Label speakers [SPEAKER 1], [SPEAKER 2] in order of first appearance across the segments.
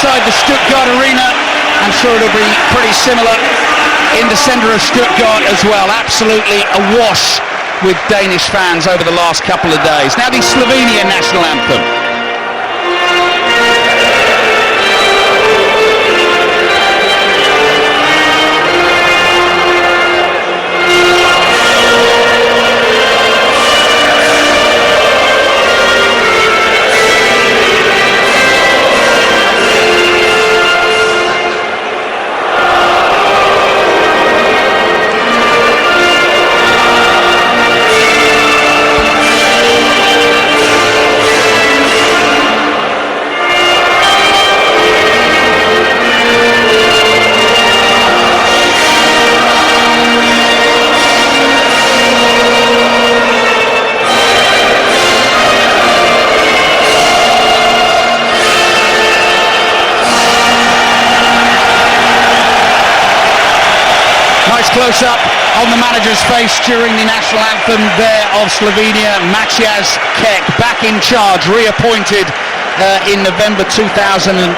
[SPEAKER 1] inside the Stuttgart arena. I'm sure it'll be pretty similar in the centre of Stuttgart as well. Absolutely awash with Danish fans over the last couple of days. Now the Slovenian national anthem. Close up on the manager's face during the national anthem there of Slovenia. Maciej Kek back in charge, reappointed in November 2018.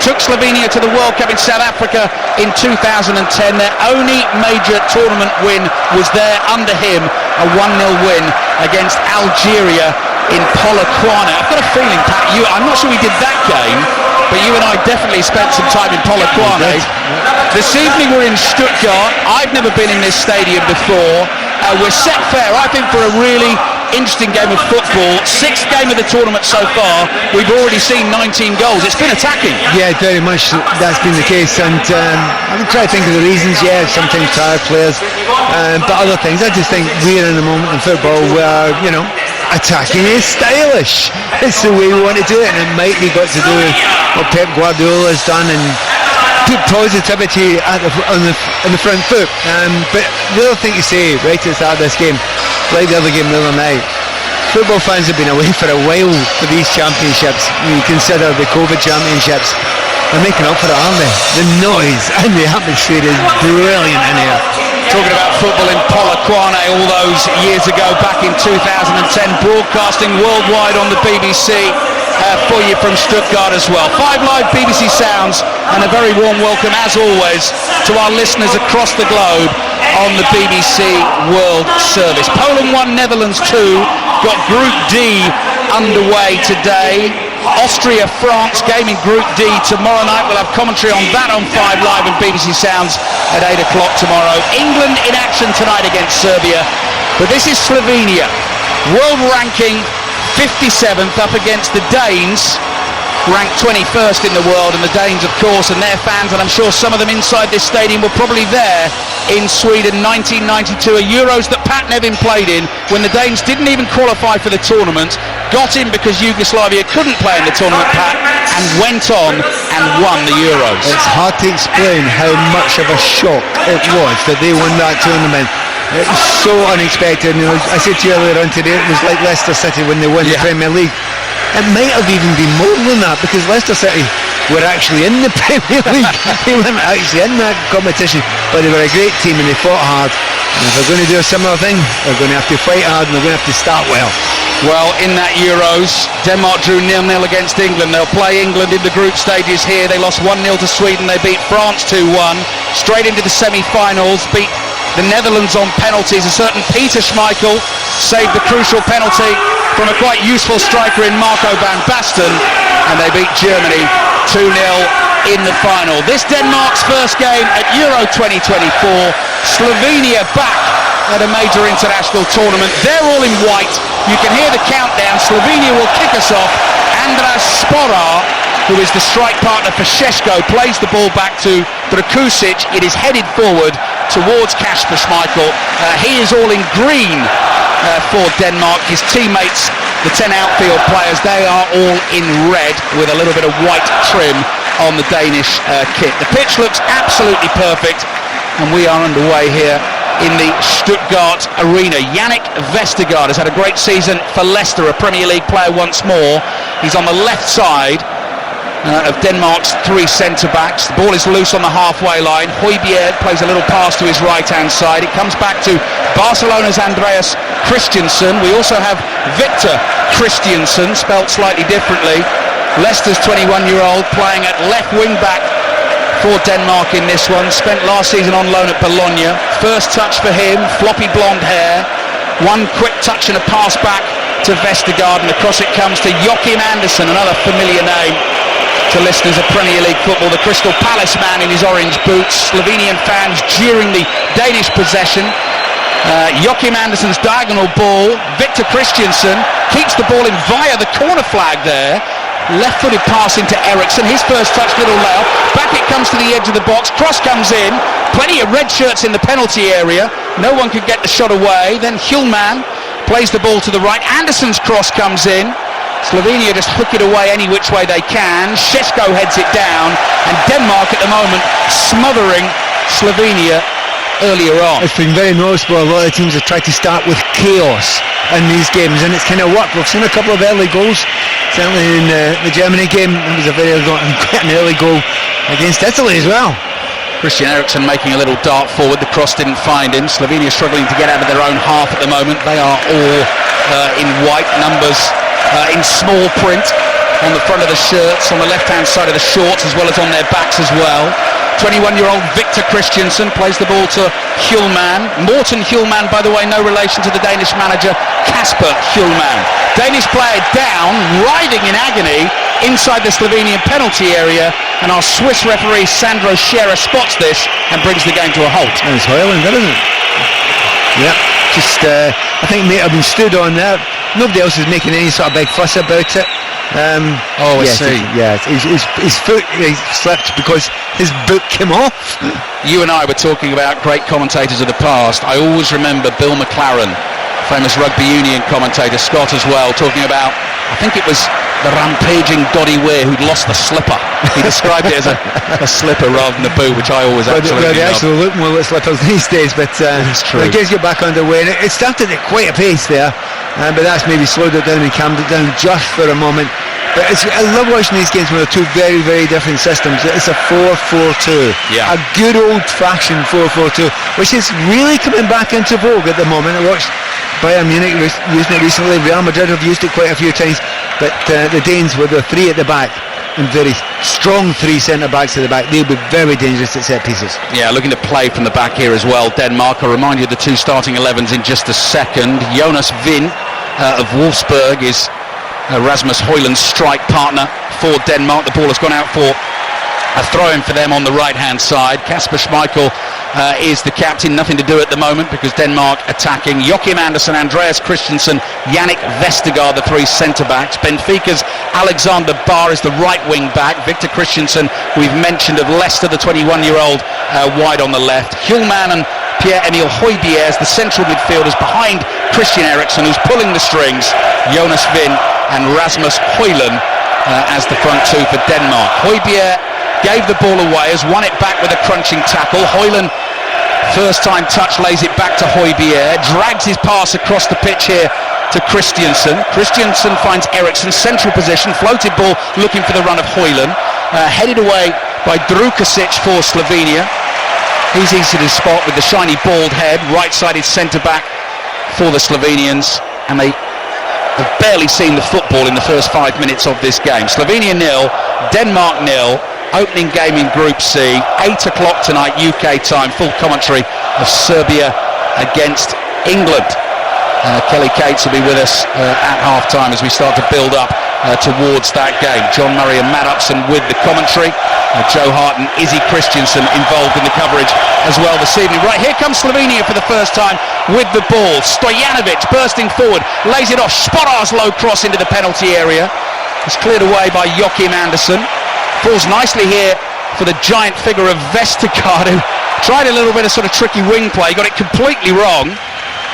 [SPEAKER 1] Took Slovenia to the World Cup in South Africa in 2010. Their only major tournament win was there under him, a 1-0 win against Algeria in Polokwane. I've got a feeling, Pat, I'm not sure we did that game, but you and I definitely spent some time in Polokwane. This evening we're in Stuttgart. I've never been in this stadium before. We're set fair, I think, for a really interesting game of football. Sixth game of the tournament so far. We've already seen 19 goals. It's been attacking.
[SPEAKER 2] Yeah, very much that's been the case. And I'm trying to think of the reasons. Yeah, sometimes tired players, but other things. I just think we're in a moment in football where, attacking is stylish. It's the way we want to do it, and it might be got to do with what Pep Guardiola has done and put positivity on the front foot. But the other thing to say right at the start of this game, like the other game the other night, football fans have been away for a while for these championships. When you consider the COVID championships, they're making up for it, aren't they? The noise and the atmosphere is brilliant in here.
[SPEAKER 1] Talking about football in Polokwane all those years ago, back in 2010, broadcasting worldwide on the BBC for you from Stuttgart as well. 5 live BBC sounds and a very warm welcome, as always, to our listeners across the globe on the BBC World Service. Poland 1, Netherlands 2, got Group D underway today. Austria, France, game in Group D tomorrow night. We'll have commentary on that on 5 Live and BBC Sounds at 8 o'clock tomorrow. England in action tonight against Serbia. But this is Slovenia, world ranking 57th, up against the Danes, ranked 21st in the world. And the Danes, of course, and their fans, and I'm sure some of them inside this stadium were probably there in Sweden 1992, a Euros that Pat Nevin played in when the Danes didn't even qualify for the tournament, got in because Yugoslavia couldn't play in the tournament, Pat, and went on and won the Euros.
[SPEAKER 2] It's hard to explain how much of a shock it was that they won that tournament. It was so unexpected. I said to you earlier on today, it was like Leicester City when they won the Premier League. It might have even been more than that, because Leicester City were actually in the Premier League. They weren't actually in that competition, but they were a great team and they fought hard. And if they're going to do a similar thing, they're going to have to fight hard and they're going to have to start well.
[SPEAKER 1] Well, in that Euros, Denmark drew 0-0 against England. They'll play England in the group stages here. They lost 1-0 to Sweden. They beat France 2-1. Straight into the semi-finals, beat the Netherlands on penalties. A certain Peter Schmeichel saved the crucial penalty from a quite useful striker in Marco van Basten, and they beat Germany 2-0 in the final. This Denmark's first game at Euro 2024. Slovenia back at a major international tournament. They're all in white. You can hear the countdown. Slovenia will kick us off. Andras Sporar, who is the strike partner for Šeško, plays the ball back to Drakusic. It is headed forward towards Kasper Schmeichel. He is all in green for Denmark. His teammates, the 10 outfield players, they are all in red with a little bit of white trim on the Danish kit. The pitch looks absolutely perfect, and we are underway here in the Stuttgart arena. Yannick Vestergaard has had a great season for Leicester, a Premier League player once more. He's on the left side of Denmark's 3 centre-backs. The ball is loose on the halfway line. Højbjerg plays a little pass to his right-hand side. It comes back to Barcelona's Andreas Christensen. We also have Victor Christiansen, spelt slightly differently, Leicester's 21-year-old playing at left wing-back for Denmark in this one. Spent last season on loan at Bologna. First touch for him, floppy blonde hair. One quick touch and a pass back to Vestergaard, and across it comes to Joachim Andersen, another familiar name to listeners of Premier League football, the Crystal Palace man in his orange boots. Slovenian fans jeering the Danish possession. Joachim Andersen's diagonal ball. Victor Christiansen keeps the ball in via the corner flag there. Left-footed pass into Eriksson, his first touch, little layoff. Back it comes to the edge of the box, cross comes in. Plenty of red shirts in the penalty area. No one could get the shot away. Then Hjulman plays the ball to the right. Andersen's cross comes in. Slovenia just hook it away any which way they can. Šeško heads it down, and Denmark at the moment smothering Slovenia earlier on.
[SPEAKER 2] It's been very noticeable. A lot of teams have tried to start with chaos in these games, and it's kind of worked. We've seen a couple of early goals, certainly in the Germany game. It was a very quite an early goal against Italy as well.
[SPEAKER 1] Christian Eriksen making a little dart forward. The cross didn't find him. Slovenia struggling to get out of their own half at the moment. They are all in white numbers, in small print on the front of the shirts, on the left-hand side of the shorts, as well as on their backs as well. 21-year-old Victor Christiansen plays the ball to Hjulman. Morten Hjulman, by the way, no relation to the Danish manager Kasper Hjulman. Danish player down, writhing in agony inside the Slovenian penalty area, and our Swiss referee Sandro Scherer spots this and brings the game to a halt.
[SPEAKER 2] And it's Højlund, isn't it? Yeah, just I think may have been stood on there. Nobody else is making any sort of big fuss about it.
[SPEAKER 1] I see.
[SPEAKER 2] His foot slipped because his boot came off.
[SPEAKER 1] You and I were talking about great commentators of the past. I always remember Bill McLaren, famous rugby union commentator, Scott as well, talking about, I think it was the rampaging Doddy Weir who'd lost the slipper. He described it as a slipper rather than a boot, which I always absolutely love.
[SPEAKER 2] They actually look more like slippers these days, but
[SPEAKER 1] it's true.
[SPEAKER 2] It gives you back underway, and it started at quite a pace there, but that's maybe slowed it down and calmed it down just for a moment. But I love watching these games when they're two very, very different systems. It's a 4-4-2, a good old-fashioned 4-4-2, which is really coming back into vogue at the moment. I watched Bayern Munich using it recently. Real Madrid have used it quite a few times, but the Danes with the three at the back, and very strong three centre-backs at the back, they'll be very dangerous at set pieces.
[SPEAKER 1] Yeah, looking to play from the back here as well, Denmark. I'll remind you of the two starting 11s in just a second. Jonas Vind of Wolfsburg is Rasmus Højlund's strike partner for Denmark. The ball has gone out for a throw-in for them on the right-hand side. Kasper Schmeichel is the captain. Nothing to do at the moment because Denmark attacking. Joachim Andersen, Andreas Christensen, Yannick Vestergaard, the three centre-backs. Benfica's Alexander Barr is the right wing-back. Victor Christiansen, we've mentioned, of Leicester, the 21-year-old, wide on the left. Hjulman and Pierre-Emile Højbjerg as the central midfielders behind Christian Eriksen, who's pulling the strings. Jonas Vind and Rasmus Højlund as the front two for Denmark. Højbjerg gave the ball away, has won it back with a crunching tackle. Højlund, first time touch, lays it back to Højbjerg, drags his pass across the pitch here to Christiansen. Christiansen finds Eriksson, central position, floated ball looking for the run of Højlund, headed away by Drukasic for Slovenia. He's easy to spot with the shiny bald head, right-sided centre-back for the Slovenians, and they have barely seen the football in the first 5 minutes of this game. Slovenia 0, Denmark 0. Opening game in Group C, 8 o'clock tonight UK time, full commentary of Serbia against England. Kelly Cates will be with us at half-time as we start to build up towards that game. John Murray and Matt Upson with the commentary. Joe Hart and Izzy Christiansen involved in the coverage as well this evening. Right, here comes Slovenia for the first time with the ball. Stojanovic bursting forward, lays it off. Sporar's low cross into the penalty area. It's cleared away by Joachim Andersen. Falls nicely here for the giant figure of Vestergaard, who tried a little bit of sort of tricky wing play, got it completely wrong,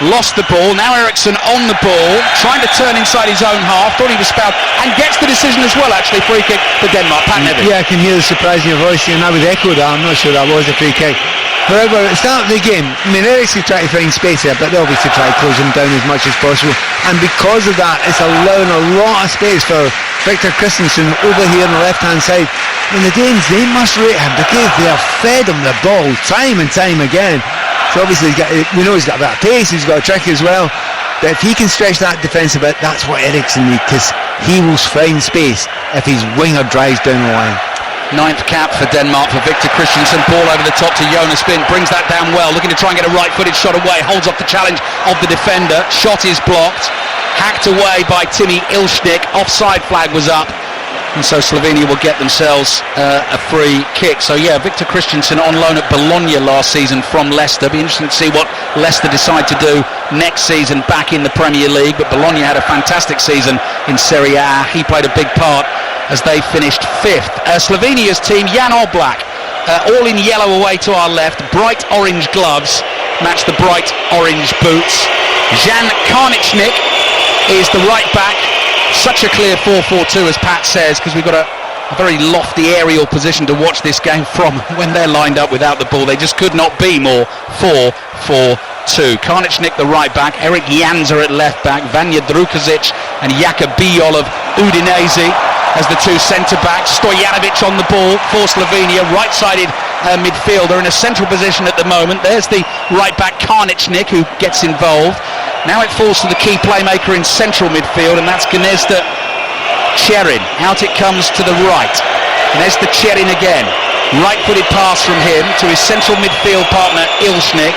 [SPEAKER 1] lost the ball. Now Eriksson on the ball, trying to turn inside his own half, thought he was fouled, and gets the decision as well, actually. Free kick for Denmark. Pat Neville.
[SPEAKER 2] Yeah, I can hear the surprise in your voice, and I would echo that. I'm not sure that was a free kick. However, at the start of the game, I mean, Eriksson tried to find space there, but they obviously try to close him down as much as possible, and because of that, it's allowing a lot of space for Victor Christensen over here on the left-hand side. And the Danes, they must rate him because they have fed him the ball time and time again. So obviously we know he's got a bit of pace, he's got a trick as well, but if he can stretch that defence a bit, that's what Eriksson needs, because he will find space if his winger drives down the line.
[SPEAKER 1] 9th cap for Denmark for Victor Christensen. Ball over the top to Jonas Vind, brings that down well, looking to try and get a right-footed shot away, holds off the challenge of the defender, shot is blocked, hacked away by Timmy Ilšnik, offside flag was up, and so Slovenia will get themselves a free kick. So yeah, Victor Christensen on loan at Bologna last season from Leicester. Be interesting to see what Leicester decide to do next season back in the Premier League, but Bologna had a fantastic season in Serie A. He played a big part as they finished 5th. Slovenia's team, Jan Oblak, all in yellow away to our left, bright orange gloves match the bright orange boots. Jan Karničnik is the right back. Such a clear 4-4-2, as Pat says, because we've got a very lofty aerial position to watch this game from. When they're lined up without the ball, they just could not be more 4-4-2. Karničnik the right back, Erik Janza at left back, Vanja Drukazic and Jakub Bijol of Udinese as the two centre-backs. Stojanovic on the ball for Slovenia, right-sided midfielder in a central position at the moment. There's the right-back Karničnik who gets involved. Now it falls to the key playmaker in central midfield, and that's Gnezda Cherin. Out it comes to the right. Gnezda Cherin again. Right-footed pass from him to his central midfield partner Ilšnik.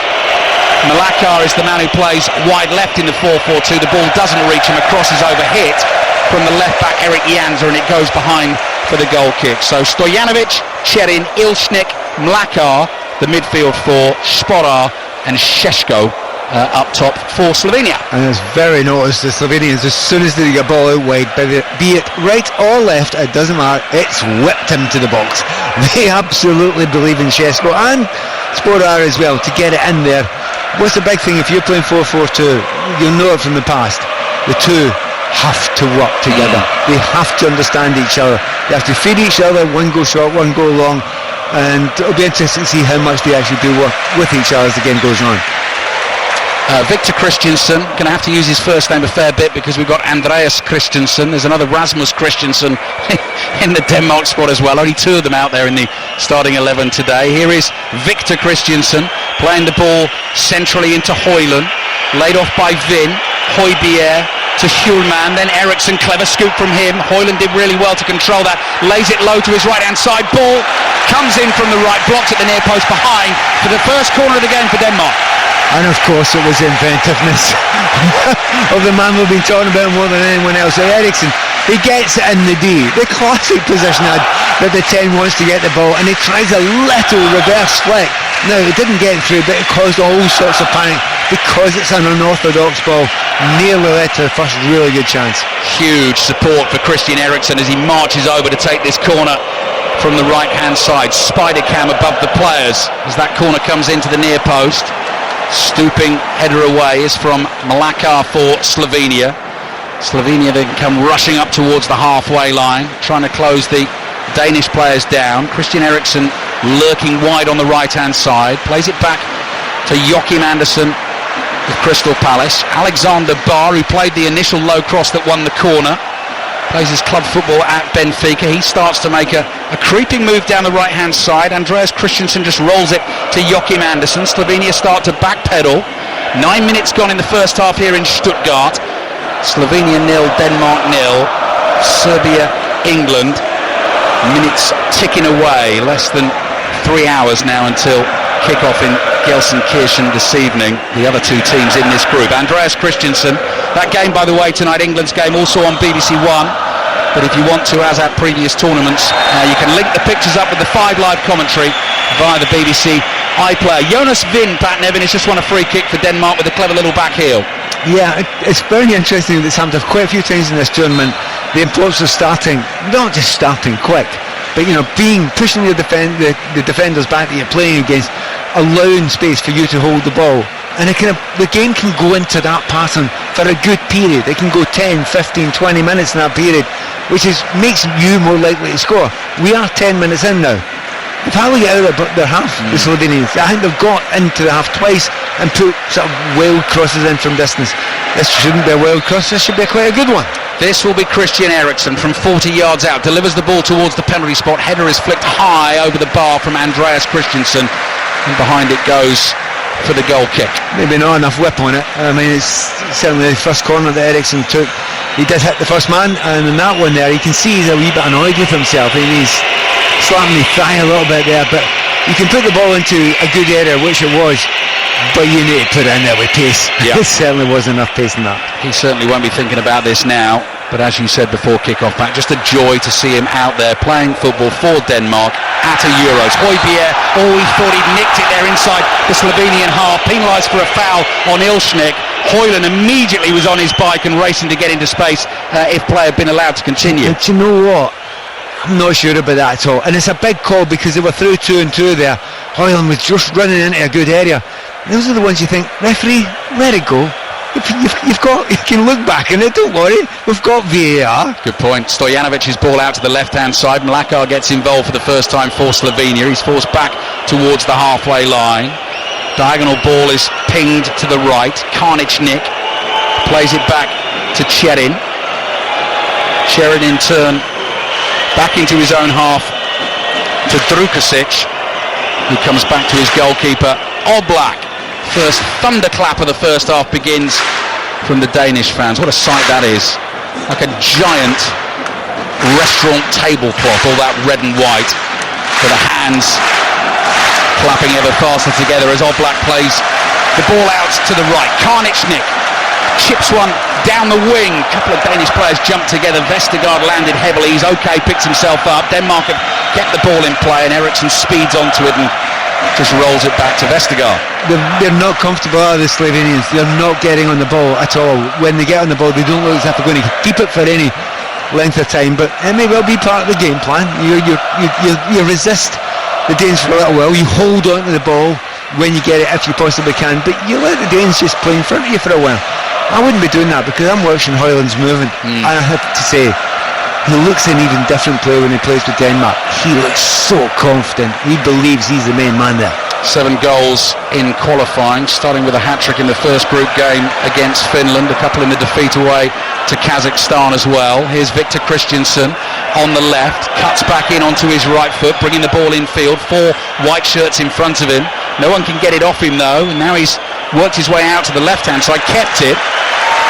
[SPEAKER 1] Mlakar is the man who plays wide left in the 4-4-2. The ball doesn't reach him, a cross is overhit from the left back Erik Janza, and it goes behind for the goal kick. So Stojanovic, Cherin, Ilšnik, Mlakar, the midfield for Sporar, and Šeško up top for Slovenia.
[SPEAKER 2] And it's very noticed the Slovenians, as soon as they get a ball out wide, be it right or left, it doesn't matter, it's whipped him to the box. They absolutely believe in Šeško and Sporar as well to get it in there. What's the big thing if you're playing 4-4-2? You'll know it from the past. The two have to work together. They have to understand each other. They have to feed each other, one go short, one go long, and it'll be interesting to see how much they actually do work with each other as the game goes on.
[SPEAKER 1] Victor Christensen, going to have to use his first name a fair bit because we've got Andreas Christensen. There's another Rasmus Christensen in the Denmark squad as well. Only two of them out there in the starting 11 today. Here is Victor Christensen playing the ball centrally into Højlund. Laid off by Vind. Højbjerg to Hjulman, then Eriksson, clever scoop from him. Højlund did really well to control that. Lays it low to his right hand side. Ball comes in from the right, blocked at the near post behind for the first corner of the game for Denmark.
[SPEAKER 2] And of course it was the inventiveness of the man we've been talking about more than anyone else, Eriksson. He gets it in the D, the classic position that the 10 wants to get the ball, and he tries a little reverse flick. Now it didn't get through, but it caused all sorts of panic because it's an unorthodox ball. Nearly led to the first really good chance. Huge support for Christian Eriksen as he marches over to take this corner from the right hand side. Spider cam above the players as that corner comes into the near post. Stooping header away is from Mlakar for Slovenia. Slovenia then come rushing up towards the halfway line, trying to close the Danish players down. Christian Eriksen lurking wide on the right hand side, plays it back to Joachim Andersen of Crystal Palace. Alexander Barr, who played the initial low cross that won the corner, plays his club football at Benfica. He starts to make a creeping move down the right hand side. Andreas Christensen just rolls it to Joachim Andersen. Slovenia start to backpedal. 9 minutes gone in the first half here in Stuttgart. Slovenia 0, Denmark 0. Serbia, England. Minutes ticking away. Less than 3 hours now until kick-off in Gelsenkirchen this evening. The other two teams in this group. Andreas Christensen. That game, by the way, tonight, England's game, also on BBC One. But if you want to, as at previous tournaments, you can link the pictures up with the 5 live commentary via the BBC iPlayer. Jonas Vind, Pat Nevin, has just won a free kick for Denmark with a clever little back heel. Yeah, it's very interesting that it's happened quite a few times in this tournament. The importance of starting, not just starting quick, but pushing the defenders back that you're playing against, allowing space for you to hold the ball. And the game can go into that pattern for a good period. It can go 10, 15, 20 minutes in that period, which makes you more likely to score. We are 10 minutes in now. They've hardly got out of their half, the Slovenians. I think they've got into the half twice and put sort of wild crosses in from distance. This shouldn't be a wild cross, this should be quite a good one. This will be Christian Eriksen from 40 yards out, delivers the ball towards the penalty spot. Header is flicked high over the bar from Andreas Christensen, and behind it goes
[SPEAKER 1] for the goal kick.
[SPEAKER 2] Maybe not enough whip on it. I mean, it's certainly the first corner that Eriksson took. He did hit the first man, and in that one there, you can see he's a wee bit annoyed with himself. I mean, he's slapping his thigh a little bit there, but you can put the ball into a good area, which it was, but you need to put it in there with pace.
[SPEAKER 1] Yeah.
[SPEAKER 2] There certainly was enough pace in that. He
[SPEAKER 1] certainly won't be thinking about this now, but as you said before kick-off, Pat, just a joy to see him out there playing football for Denmark at a Euros. Højbjerg, he thought he'd nicked it there inside the Slovenian half, penalised for a foul on Ilshnik. Højlund immediately was on his bike and racing to get into space if play had been allowed to continue.
[SPEAKER 2] But you know what? I'm not sure about that at all. And it's a big call because they were through 2 and 2 there. Højlund was just running into a good area. Those are the ones you think, referee, let it go. You can look back and don't worry, we've got VAR.
[SPEAKER 1] Good point. Stojanovic's ball out to the left-hand side. Mlakar gets involved for the first time for Slovenia. He's forced back towards the halfway line. Diagonal ball is pinged to the right. Karničnik plays it back to Cherin. Cherin in turn back into his own half to Drukasic, who comes back to his goalkeeper Oblak. First thunderclap of the first half begins from the Danish fans. What a sight that is. Like a giant restaurant tablecloth, all that red and white, with the hands clapping ever faster together as Oblak plays the ball out to the right. Karničnik chips one down the wing. A couple of Danish players jumped together. Vestergaard landed heavily. He's okay, picks himself up. Denmark have kept the ball in play and Eriksson speeds onto it and just rolls it back to Vestergaard.
[SPEAKER 2] They're not comfortable, are the Slovenians. They're not getting on the ball at all. When they get on the ball, they don't look as if they're going to keep it for any length of time, but it may well be part of the game plan. You resist the Danes for a little while. You hold on to the ball when you get it if you possibly can, but you let the Danes just play in front of you for a while. I wouldn't be doing that because I'm watching Højlund's movement, and I have to say he looks an even different player when he plays with Denmark. He looks so confident. He believes he's the main man there.
[SPEAKER 1] 7 goals in qualifying, starting with a hat-trick in the first group game against Finland, a couple in the defeat away to Kazakhstan as well. Here's Victor Christiansen on the left, cuts back in onto his right foot, bringing the ball infield. 4 white shirts in front of him. No one can get it off him though, and now he's worked his way out to the left-hand side, kept it.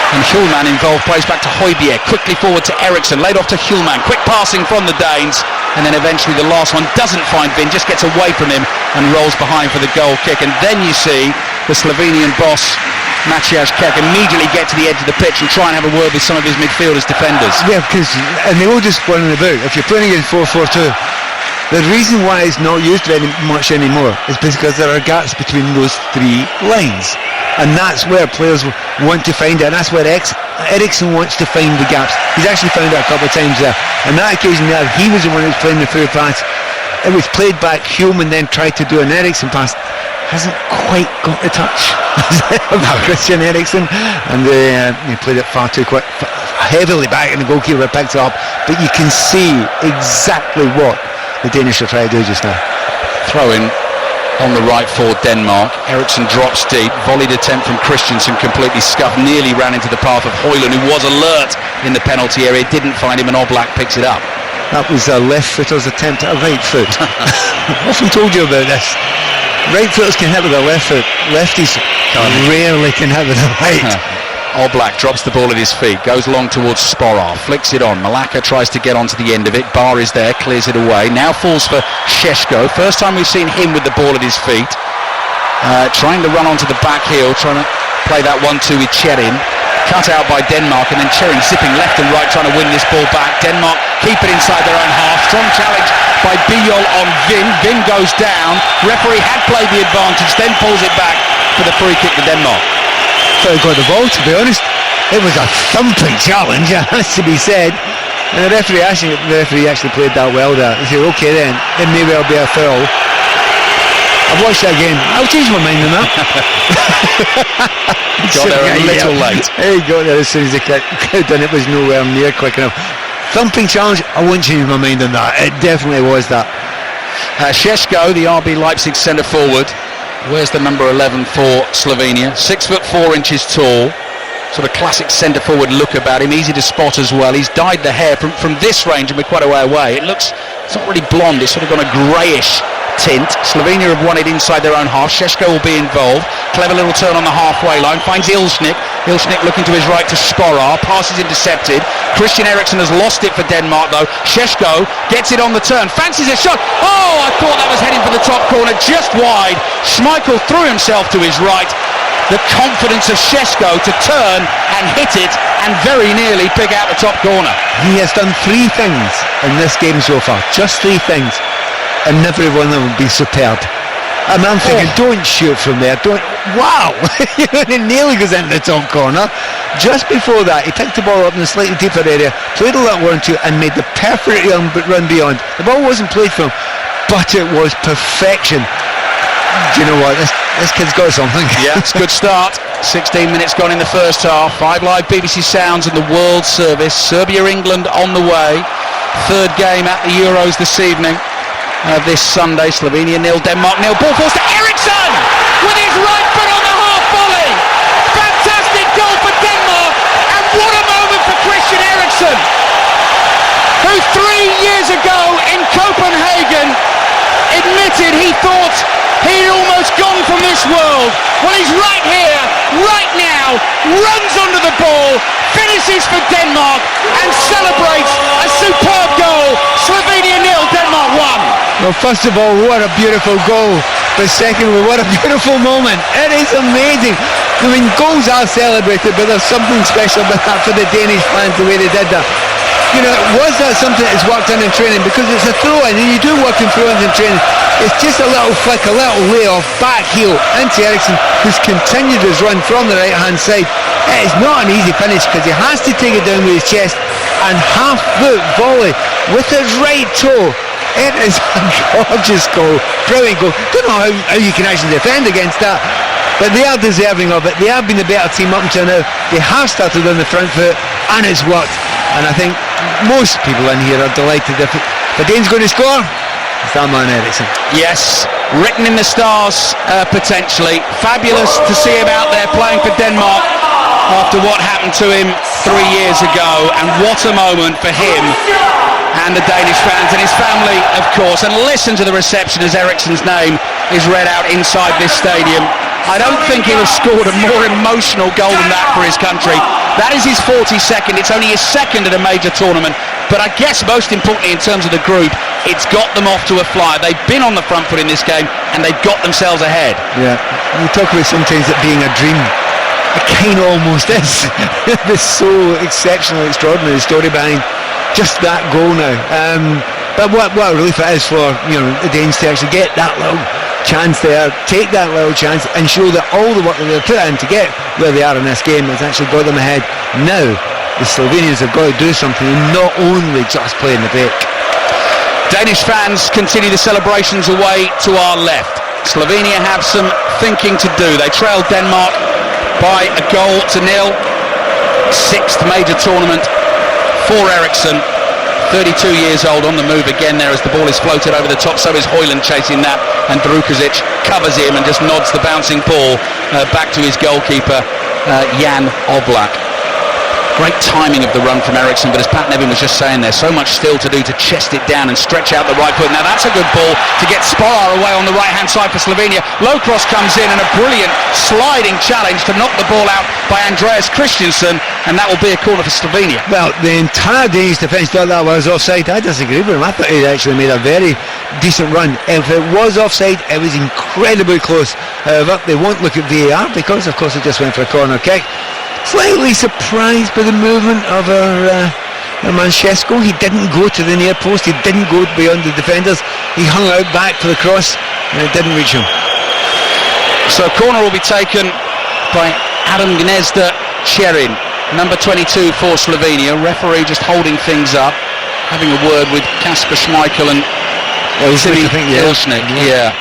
[SPEAKER 1] And Hjulman involved, plays back to Højbjerg, quickly forward to Eriksson, laid off to Hjulman, quick passing from the Danes, and then eventually the last one doesn't find Vin, just gets away from him and rolls behind for the goal kick. And then you see the Slovenian boss, Maciej Kek, immediately get to the edge of the pitch and try and have a word with some of his midfielders' defenders.
[SPEAKER 2] Yeah, because, and they all just run about. If you're playing in 4-4-2, the reason why it's not used very much anymore is because there are gaps between those 3 lines. And that's where players want to find it, and that's where Eriksson wants to find the gaps. He's actually found it a couple of times there. On that occasion there, he was the one who was playing the through pass. It was played back. Hjulman then tried to do an Eriksson pass. Hasn't quite got the touch of Christian Eriksson, and he played it far too quick, heavily back, and the goalkeeper picked it up. But you can see exactly what the Danish are trying to do just now.
[SPEAKER 1] Throw in on the right for Denmark. Eriksson drops deep, volleyed attempt from Christiansen, completely scuffed, nearly ran into the path of Højlund, who was alert in the penalty area, didn't find him, and Oblak picks it up.
[SPEAKER 2] That was a left footer's attempt at a right foot. I've often told you about this. Right footers can hit with a left foot, lefties rarely can hit with a right.
[SPEAKER 1] Oblak drops the ball at his feet, goes long towards Sporov, flicks it on. Mlakar tries to get onto the end of it. Bar is there, clears it away. Now falls for Šeško. First time we've seen him with the ball at his feet. Trying to run onto the back heel, trying to play that 1-2 with Cherin. Cut out by Denmark, and then Cherin zipping left and right, trying to win this ball back. Denmark keep it inside their own half. Strong challenge by Bijol on Vin. Vin goes down. Referee had played the advantage, then pulls it back for the free kick to Denmark.
[SPEAKER 2] So he got the ball, to be honest. It was a thumping challenge, it has to be said. And the referee actually played that well there. He said, okay then, it may well be a foul. I've watched that again. I'll change my mind on that.
[SPEAKER 1] Got there a little late.
[SPEAKER 2] He got there as soon as he could, and it was nowhere near quick enough. Thumping challenge, I won't change my mind on that. It definitely was that.
[SPEAKER 1] Šeško, the RB Leipzig centre forward. Where's the number 11 for Slovenia? 6'4" tall. Sort of classic centre forward look about him. Easy to spot as well. He's dyed the hair from this range and we're quite a way away. It's not really blonde. It's sort of got a greyish tint. Slovenia have won it inside their own half. Šeško will be involved. Clever little turn on the halfway line. Finds Ilsnik. Ilsnik looking to his right to Sporar. Pass is intercepted. Christian Eriksen has lost it for Denmark though. Šeško gets it on the turn. Fancies a shot. Oh, I thought that was heading for the top corner. Just wide. Schmeichel threw himself to his right. The confidence of Šeško to turn and hit it and very nearly pick out the top corner.
[SPEAKER 2] He has done 3 things in this game so far. Just 3 things. And every one of them will be superb. And I'm thinking, don't shoot from there. Don't. Wow! It nearly goes into the top corner. Just before that, he picked the ball up in a slightly deeper area, played a little 1-2 and made the perfect run beyond. The ball wasn't played for him, but it was perfection. Do you know what? This kid's got something.
[SPEAKER 1] Yeah, it's a good start. 16 minutes gone in the first half. 5 live BBC Sounds and the World Service. Serbia-England on the way. 3rd game at the Euros this evening. This Sunday. Slovenia 0, Denmark 0. Ball forced to Eriksson with his right foot on the half volley. Fantastic goal for Denmark. And what a moment for Christian Eriksen, who 3 years ago in Copenhagen admitted he thought he'd almost gone from this world. Well, he's right here, right now, runs under the ball, finishes for Denmark and celebrates a superb goal. Slovenia 0, Denmark 1.
[SPEAKER 2] Well, first of all, what a beautiful goal. But secondly, what a beautiful moment. It is amazing. I mean, goals are celebrated, but there's something special about that for the Danish fans, the way they did that. You know, was that something that's worked in training? Because it's a throw-in, and you do work in throw-ins in training. It's just a little flick, a little layoff, back heel into Eriksson, who's continued his run from the right-hand side. It is not an easy finish, because he has to take it down with his chest, and half-foot volley with his right toe. It is a gorgeous goal, brilliant goal. Don't know how you can actually defend against that, but they are deserving of it. They have been the better team up until now. They have started on the front foot, and it's worked. And I think most people in here are delighted. If the Dane's going to score, it's that man Eriksson.
[SPEAKER 1] Yes, written in the stars, potentially. Fabulous to see him out there playing for Denmark after what happened to him 3 years ago. And what a moment for him and the Danish fans and his family, of course. And listen to the reception as Eriksson's name is read out inside this stadium. I don't think he'll have scored a more emotional goal than that for his country. That is his 42nd. It's only his 2nd at a major tournament. But I guess most importantly in terms of the group, it's got them off to a flyer. They've been on the front foot in this game and they've got themselves ahead.
[SPEAKER 2] Yeah, we talk about sometimes it being a dream. It kind of almost is. This so exceptional, extraordinary story behind just that goal now. But what a relief it is for the Danes to actually get that little chance there, take that little chance and show that all the work that they've put in to get where they are in this game has actually got them ahead. Now the Slovenians have got to do something and not only just play in the break.
[SPEAKER 1] Danish fans continue the celebrations away to our left. Slovenia have some thinking to do. They trailed Denmark by 1-0. 6th major tournament for Eriksson. 32 years old, on the move again there as the ball is floated over the top. So is Højlund chasing that, and Drukazic covers him and just nods the bouncing ball back to his goalkeeper, Jan Oblak. Great timing of the run from Eriksson, but as Pat Nevin was just saying, there's so much still to do to chest it down and stretch out the right foot. Now that's a good ball to get Sporar away on the right-hand side for Slovenia. Low cross comes in and a brilliant sliding challenge to knock the ball out by Andreas Christensen, and that will be a corner for Slovenia.
[SPEAKER 2] Well, the entire Danish defence thought that was offside. I disagree with him. I thought he actually made a very decent run. If it was offside, it was incredibly close. However, they won't look at VAR because, of course, it just went for a corner kick. Slightly surprised by the movement of our man Šeško. He didn't go to the near post. He didn't go beyond the defenders. He hung out back for the cross and it didn't reach him.
[SPEAKER 1] So corner will be taken by Adam Gnezda Cherin, number 22 for Slovenia. Referee just holding things up, having a word with Kasper Schmeichel and
[SPEAKER 2] Ilsnik.
[SPEAKER 1] Yeah.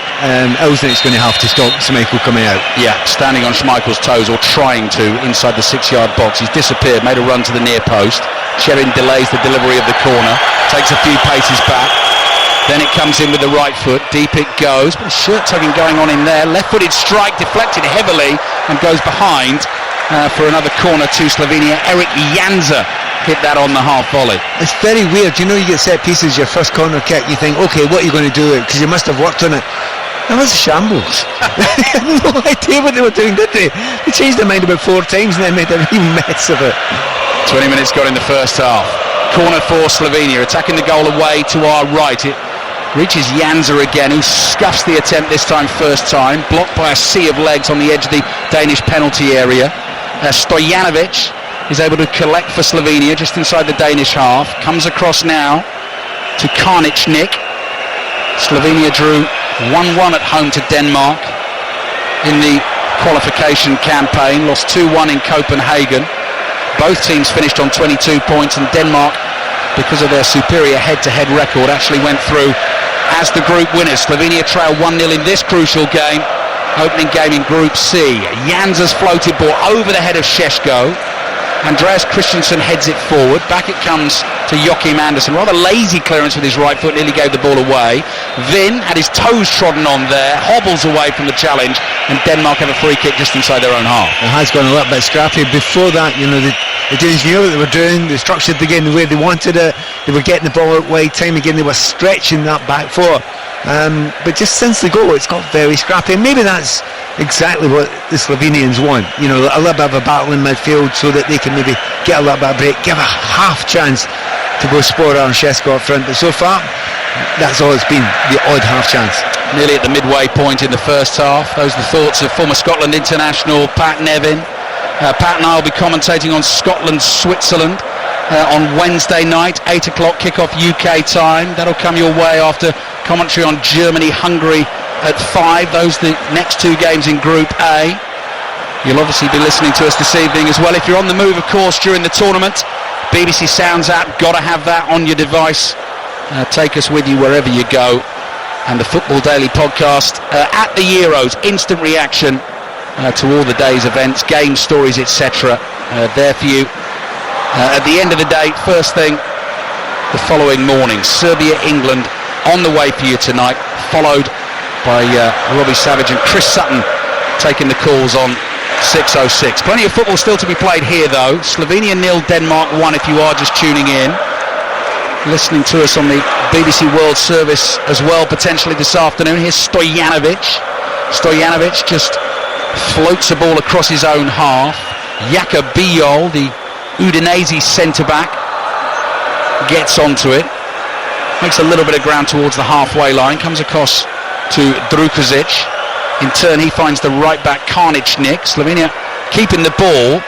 [SPEAKER 2] Ilsnik's going to have to stop Schmeichel coming out.
[SPEAKER 1] Yeah, standing on Schmeichel's toes, or trying to, inside the 6-yard box. He's disappeared, made a run to the near post. Cherin delays the delivery of the corner, takes a few paces back. Then it comes in with the right foot, deep it goes. Bit of shirt tugging going on in there. Left-footed strike, deflected heavily, and goes behind for another corner to Slovenia. Erik Janza hit that on the half volley.
[SPEAKER 2] It's very weird. You know, you get set pieces, your first corner kick, you think, okay, what are you going to do? Because you must have worked on it. That was a shambles. They had no idea what they were doing, did they? They changed their mind about 4 times and then made a real mess of it.
[SPEAKER 1] 20 minutes gone in the first half. Corner for Slovenia, attacking the goal away to our right. It reaches Janza again, who scuffs the attempt this time, first time. Blocked by a sea of legs on the edge of the Danish penalty area. Stojanovic is able to collect for Slovenia just inside the Danish half. Comes across now to Karničnik. Slovenia drew 1-1 at home to Denmark in the qualification campaign. Lost 2-1 in Copenhagen. Both teams finished on 22 points, and Denmark, because of their superior head-to-head record, actually went through as the group winners. Slovenia trail 1-0 in this crucial game, opening game in Group C. Janza's floated ball over the head of Šeško. Andreas Christensen heads it forward. Back it comes to Joachim Andersen. Rather lazy clearance with his right foot, nearly gave the ball away. Vin had his toes trodden on there, hobbles away from the challenge, and Denmark have a free kick just inside their own half.
[SPEAKER 2] It has gone a little bit scrappy. Before that, you know, the Danes knew what they were doing. They structured the game the way they wanted it. They were getting the ball out wide time again. They were stretching that back foot. But just since the goal, it's got very scrappy. And maybe that's exactly what the Slovenians want. You know, a little bit of a battle in midfield so that they can maybe get a little bit of break, give a half chance to both Spora and Šeško up front. But so far, that's all it's been, the odd half chance.
[SPEAKER 1] Nearly at the midway point in the first half. Those are the thoughts of former Scotland international Pat Nevin. Pat and I will be commentating on Scotland-Switzerland on Wednesday night, 8 o'clock kickoff UK time. That'll come your way after commentary on Germany-Hungary at 5. Those are the next 2 games in Group A. You'll obviously be listening to us this evening as well. If you're on the move, of course, during the tournament, BBC Sounds app, got to have that on your device. Take us with you wherever you go. And the Football Daily podcast at the Euros, instant reaction to all the day's events, game stories, etc. There for you. At the end of the day, first thing the following morning, Serbia-England on the way for you tonight, followed by Robbie Savage and Chris Sutton taking the calls on 6:06. Plenty of football still to be played here though. Slovenia 0, Denmark 1 if you are just tuning in. Listening to us on the BBC World Service as well potentially this afternoon. Here's Stojanovic. Stojanovic just floats a ball across his own half. Jakub Bijol, the Udinese centre-back, gets onto it. Makes a little bit of ground towards the halfway line. Comes across to Drukozic. In turn, he finds the right-back Karničnik. Slovenia keeping the ball,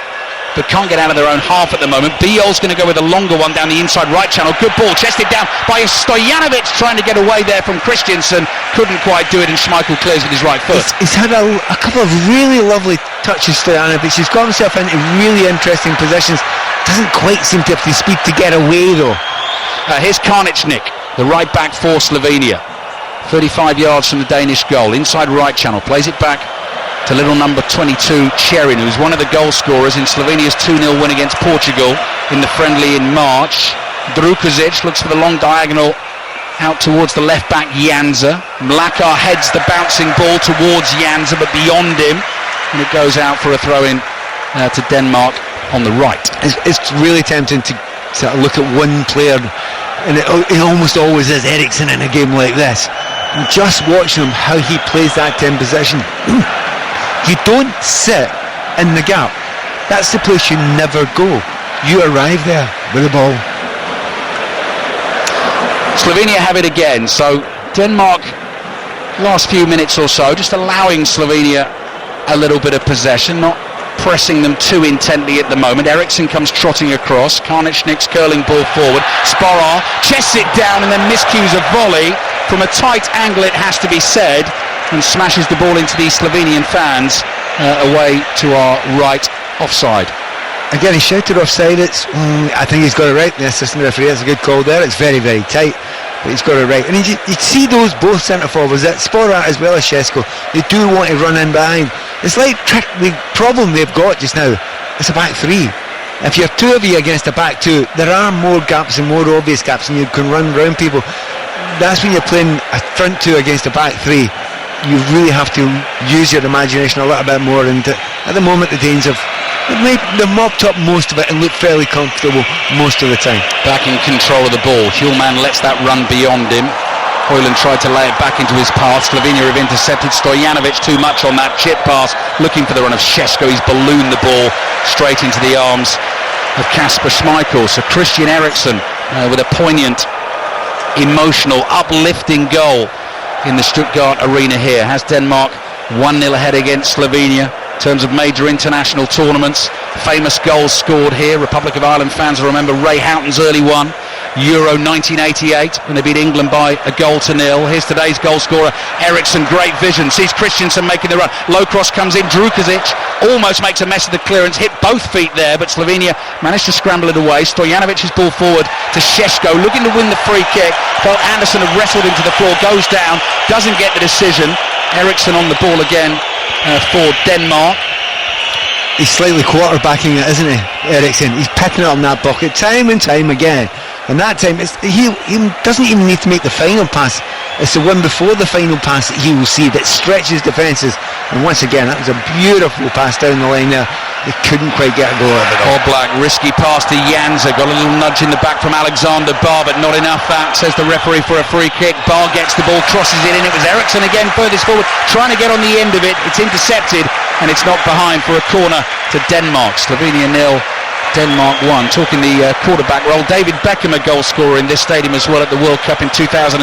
[SPEAKER 1] but can't get out of their own half at the moment. Bijol's going to go with a longer one down the inside right channel. Good ball, chested down by Stojanovic, trying to get away there from Christensen. Couldn't quite do it, and Schmeichel clears with his right foot.
[SPEAKER 2] He's had a couple of really lovely touches, Stojanovic. He's got himself into really interesting positions. Doesn't quite seem to have the speed to get away, though.
[SPEAKER 1] Here's Karničnik, the right back for Slovenia. 35 yards from the Danish goal, inside right channel, plays it back to little number 22, Cherin, who's one of the goal scorers in Slovenia's 2-0 win against Portugal in the friendly in March. Drukozic looks for the long diagonal out towards the left back Janza. Mlakar heads the bouncing ball towards Janza, but beyond him, and it goes out for a throw-in to Denmark on the right.
[SPEAKER 2] It's really tempting to look at one player, and it almost always is Eriksson in a game like this. And just watching him, how he plays that 10 position. You don't sit in the gap. That's the place you never go. You arrive there with the ball.
[SPEAKER 1] Slovenia have it again. So Denmark, last few minutes or so, just allowing Slovenia a little bit of possession, not pressing them too intently at the moment. Eriksson comes trotting across. Karničnik's curling ball forward. Spora chests it down and then miscues a volley from a tight angle, it has to be said, and smashes the ball into the Slovenian fans away to our right, offside.
[SPEAKER 2] Again, he shouted offside. I think he's got it right. The assistant referee has a good call there. It's very, very tight, but he's got it right. And you see those both centre forwards, that Spora as well as Šeško, they do want to run in behind. It's like the problem they've got just now. It's a back three. If you're two of you against a back two, there are more gaps and more obvious gaps, and you can run around people. That's when you're playing a front two against a back three. You really have to use your imagination a little bit more, and at the moment the Danes have They mopped up most of it and looked fairly comfortable most of the time.
[SPEAKER 1] Back in control of the ball. Hjulman lets that run beyond him. Højlund tried to lay it back into his path. Slovenia have intercepted Stojanovic too much on that chip pass, looking for the run of Šeško. He's ballooned the ball straight into the arms of Kasper Schmeichel. So Christian Eriksen with a poignant, emotional, uplifting goal in the Stuttgart arena here. Has Denmark 1-0 ahead against Slovenia in terms of major international tournaments. Famous goals scored here. Republic of Ireland fans will remember Ray Houghton's early one, Euro 1988, when they beat England by 1-0. Here's today's goal scorer, Eriksen. Great vision, sees Christensen making the run. Low cross comes in, Drukazic almost makes a mess of the clearance, hit both feet there, but Slovenia managed to scramble it away. Stojanovic's ball forward to Šeško, looking to win the free kick. Felt Anderson had wrestled into the floor, goes down, doesn't get the decision. Eriksen on the ball again for Denmark.
[SPEAKER 2] He's slightly quarterbacking it, isn't he, Eriksen? He's picking it on that bucket time and time again. And that time, he doesn't even need to make the final pass. It's the one before the final pass that he will see that stretches defences. And once again, that was a beautiful pass down the line there. They couldn't quite get a goal out of it.
[SPEAKER 1] Oblak, risky pass to Janza. Got a little nudge in the back from Alexander Barr, but not enough. That says the referee for a free kick. Barr gets the ball, crosses it in. It was Eriksen again, furthest forward, trying to get on the end of it. It's intercepted, and it's not behind for a corner to Denmark. Slovenia 0, Denmark 1. Talking the quarterback role, David Beckham, a goal scorer in this stadium as well at the World Cup in 2006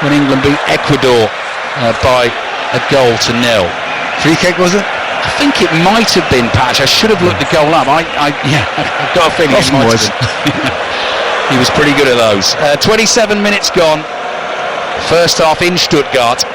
[SPEAKER 1] when England beat Ecuador by 1-0.
[SPEAKER 2] Free kick, was it?
[SPEAKER 1] I think it might have been, Patch. I should have looked the goal up. I've got a feeling it might have been. He was pretty good at those. 27 minutes gone. First half in Stuttgart.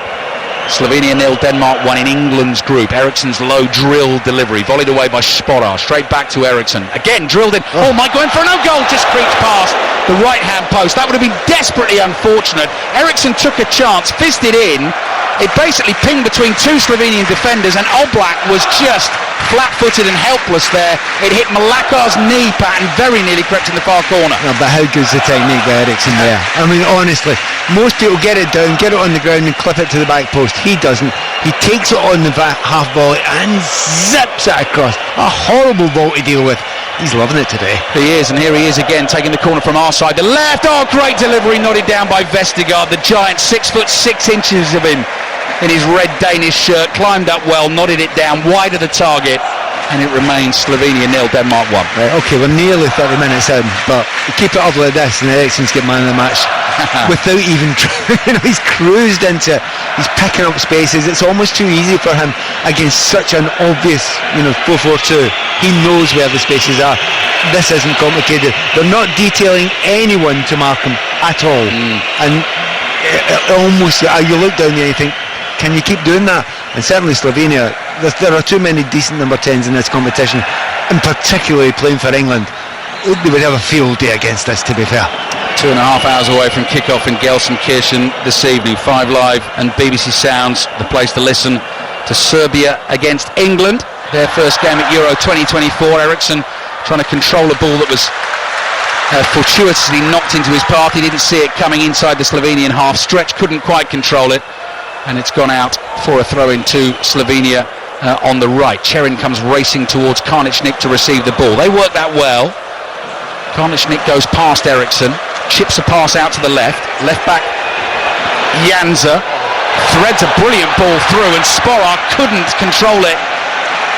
[SPEAKER 1] Slovenia 0, Denmark 1 in England's group. Eriksen's low drill delivery, volleyed away by Sporar, straight back to Eriksen. Again, drilled in. Oh my, going for an own goal, just creeps past the right-hand post. That would have been desperately unfortunate. Eriksen took a chance, fisted in. It basically pinged between two Slovenian defenders, and Oblak was just flat-footed and helpless there. It hit Malakar's knee, Pat, and very nearly crept in the far corner.
[SPEAKER 2] No, but how good's the technique by Eriksen there? I mean, honestly, most people get it down, get it on the ground and clip it to the back post. He doesn't. He takes it on the half volley and zips it across. A horrible ball to deal with. He's loving it today.
[SPEAKER 1] He is, and here he is again, taking the corner from our side. The left, oh, great delivery, nodded down by Vestergaard. The giant, 6'6" of him in his red Danish shirt, climbed up well, nodded it down, wide of the target, and it remains Slovenia 0, Denmark 1.
[SPEAKER 2] Right, okay, we're nearly 30 minutes in, but keep it up like this, and Eriksen's get man of the match without even trying. He's cruised into it. He's picking up spaces. It's almost too easy for him against such an obvious, 4-4-2. He knows where the spaces are. This isn't complicated. They're not detailing anyone to mark him at all. And almost, you look down there and you think, can you keep doing that? And certainly Slovenia, there are too many decent number 10s in this competition, and particularly playing for England. They would have a field day against this, to be fair.
[SPEAKER 1] 2.5 hours away from kick-off in Gelsenkirchen this evening. 5 Live and BBC Sounds, the place to listen to Serbia against England. Their first game at Euro 2024. Eriksen trying to control a ball that was fortuitously knocked into his path. He didn't see it coming inside the Slovenian half stretch, couldn't quite control it, and it's gone out for a throw-in to Slovenia on the right. Cherin comes racing towards Karničnik to receive the ball. They work that well. Karničnik goes past Eriksen, chips a pass out to the left back Janza threads a brilliant ball through, and Sporar couldn't control it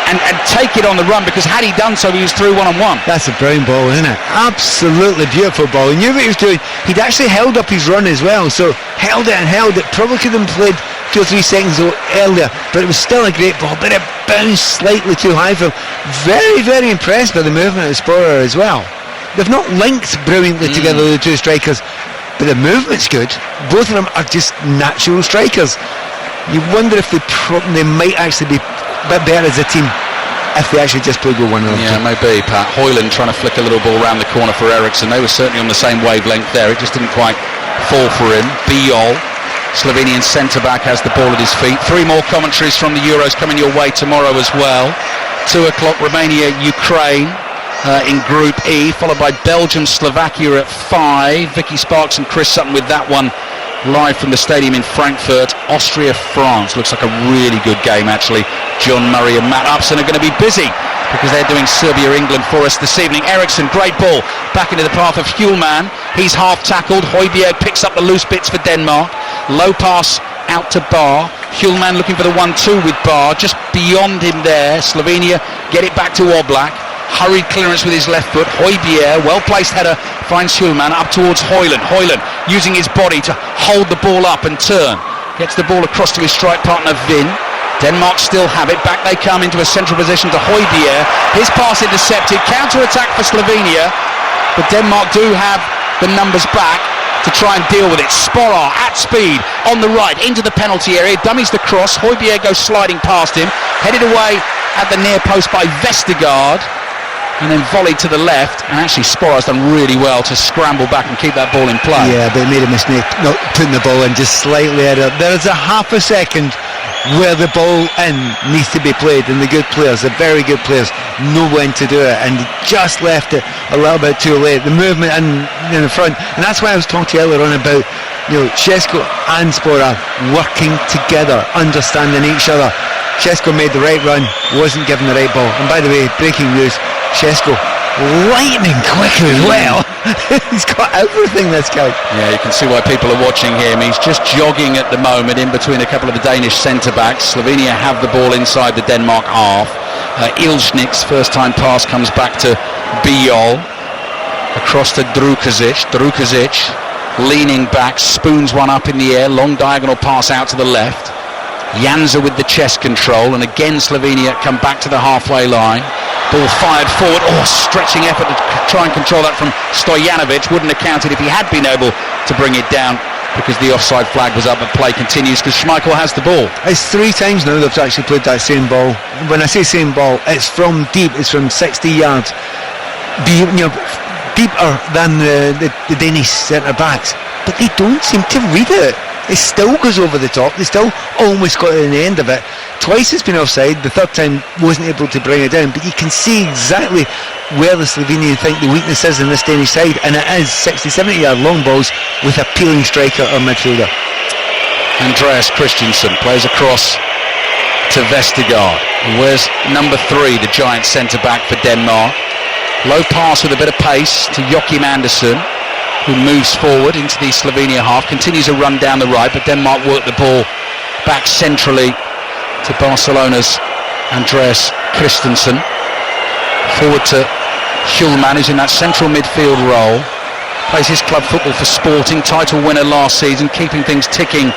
[SPEAKER 1] and take it on the run, because had he done so, he was through one-on-one.
[SPEAKER 2] That's a brilliant ball, isn't it? Absolutely beautiful ball. He knew what he was doing. He'd actually held up his run as well, so held it. Probably could have played 2 or 3 seconds earlier, but it was still a great ball, but it bounced slightly too high for him. Very, very impressed by the movement of Sporar as well. They've not linked brilliantly together, the two strikers, but the movement's good. Both of them are just natural strikers. You wonder if they might actually be a bit better as a team if they actually just played with one another.
[SPEAKER 1] Yeah, maybe, Pat. Højlund trying to flick a little ball around the corner for Eriksen. They were certainly on the same wavelength there. It just didn't quite fall for him. Bijol, Slovenian centre-back, has the ball at his feet. 3 more commentaries from the Euros coming your way tomorrow as well. 2 o'clock, Romania, Ukraine in Group E, followed by Belgium, Slovakia at 5. Vicky Sparks and Chris Sutton with that one live from the stadium in Frankfurt. Austria, France. Looks like a really good game, actually. John Murray and Matt Upson are going to be busy because they're doing Serbia-England for us this evening. Eriksson, great ball, back into the path of Hjulman. He's half-tackled. Højbjerg picks up the loose bits for Denmark. Low pass out to Bar. Hjulman looking for the 1-2 with Bar, just beyond him there. Slovenia get it back to Oblak. Hurried clearance with his left foot. Højbjerg, well-placed header, finds Hjulman up towards Højlund. Højlund using his body to hold the ball up and turn. Gets the ball across to his strike partner Vin. Denmark still have it. Back they come into a central position to Højbjerg. His pass intercepted. Counter-attack for Slovenia. But Denmark do have the numbers back to try and deal with it. Sporar at speed on the right into the penalty area. Dummies the cross. Højbjerg goes sliding past him. Headed away at the near post by Vestergaard. And then volleyed to the left, and actually Sporar's done really well to scramble back and keep that ball in play.
[SPEAKER 2] Yeah, but he made a mistake not putting the ball in just slightly out of it. There's a half a second where the ball in needs to be played, and the good players, the very good players, know when to do it, and just left it a little bit too late. The movement in the front, and that's why I was talking to you earlier on about, Šeško and Sporar working together, understanding each other. Šeško made the right run, wasn't given the right ball, and by the way, breaking news, Šeško lightning quick as well. He's got everything, this guy.
[SPEAKER 1] Yeah, you can see why people are watching him. He's just jogging at the moment in between a couple of the Danish centre-backs. Slovenia have the ball inside the Denmark half. Ilšnik's first-time pass comes back to Bijol. Across to Drukazic. Drukazic leaning back, spoons one up in the air. Long diagonal pass out to the left. Janza with the chest control, and again Slovenia come back to the halfway line. Ball fired forward. Stretching effort to try and control that from Stojanovic. Wouldn't have counted if he had been able to bring it down, because the offside flag was up, but play continues because Schmeichel has the ball.
[SPEAKER 2] It's 3 times now they've actually played that same ball. When I say same ball, it's from deep. It's from 60 yards. Deeper than the Danish centre-backs. But they don't seem to read it. It still goes over the top. They still almost got in the end of it. Twice it's been offside. The third time wasn't able to bring it down. But you can see exactly where the Slovenians think the weakness is in this Danish side, and it is 60-70 yard long balls with a peeling striker or midfielder.
[SPEAKER 1] Andreas Christensen plays across to Vestergaard. Where's number 3, the giant centre-back for Denmark? Low pass with a bit of pace to Joachim Andersen, who moves forward into the Slovenia half, continues a run down the right, but Denmark work the ball back centrally to Barcelona's Andreas Christensen. Forward to Hjulman, who's in that central midfield role. Plays his club football for Sporting, title winner last season, keeping things ticking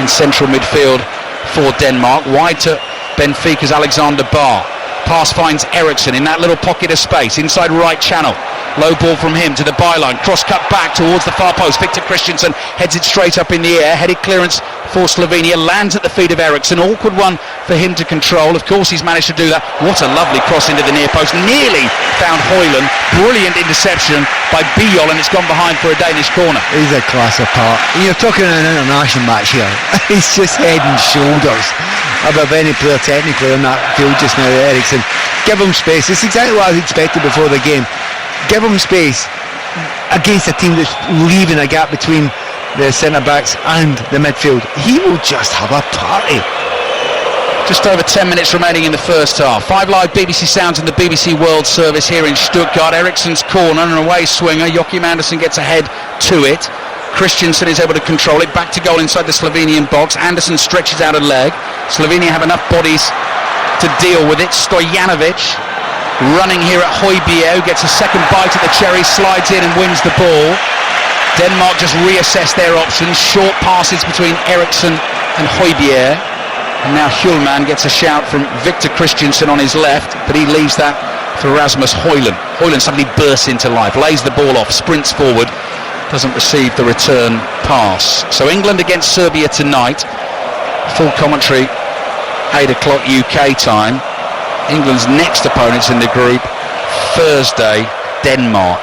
[SPEAKER 1] in central midfield for Denmark. Wide to Benfica's Alexander Bar. Pass finds Eriksson in that little pocket of space, inside right channel. Low ball from him to the byline, cross cut back towards the far post. Victor Christensen heads it straight up in the air. Headed clearance for Slovenia, lands at the feet of Eriksson. Awkward one for him to control. Of course he's managed to do that. What a lovely cross into the near post. Nearly found Højlund. Brilliant interception by Bijol, and it's gone behind for a Danish corner.
[SPEAKER 2] He's a class apart. You're talking an international match here. He's just head and shoulders above any player technically on that field just now, Eriksson. Give him space. It's exactly what I expected before the game. Give him space against a team that's leaving a gap between the centre-backs and the midfield. He will just have a party.
[SPEAKER 1] Just over 10 minutes remaining in the first half. 5 Live BBC Sounds and the BBC World Service here in Stuttgart. Eriksson's corner, and an away swinger. Joachim Andersen gets ahead to it. Christensen is able to control it. Back to goal inside the Slovenian box. Andersen stretches out a leg. Slovenia have enough bodies to deal with it. Stojanovic running here at Højbjerg, gets a second bite at the cherry, slides in and wins the ball. Denmark just reassess their options. Short passes between Eriksson and Højbjerg. And now Hjulman gets a shout from Victor Christensen on his left, but he leaves that for Rasmus Højlund. Højlund suddenly bursts into life, lays the ball off, sprints forward, doesn't receive the return pass. So England against Serbia tonight. Full commentary, 8 o'clock UK time. England's next opponents in the group, Thursday, Denmark,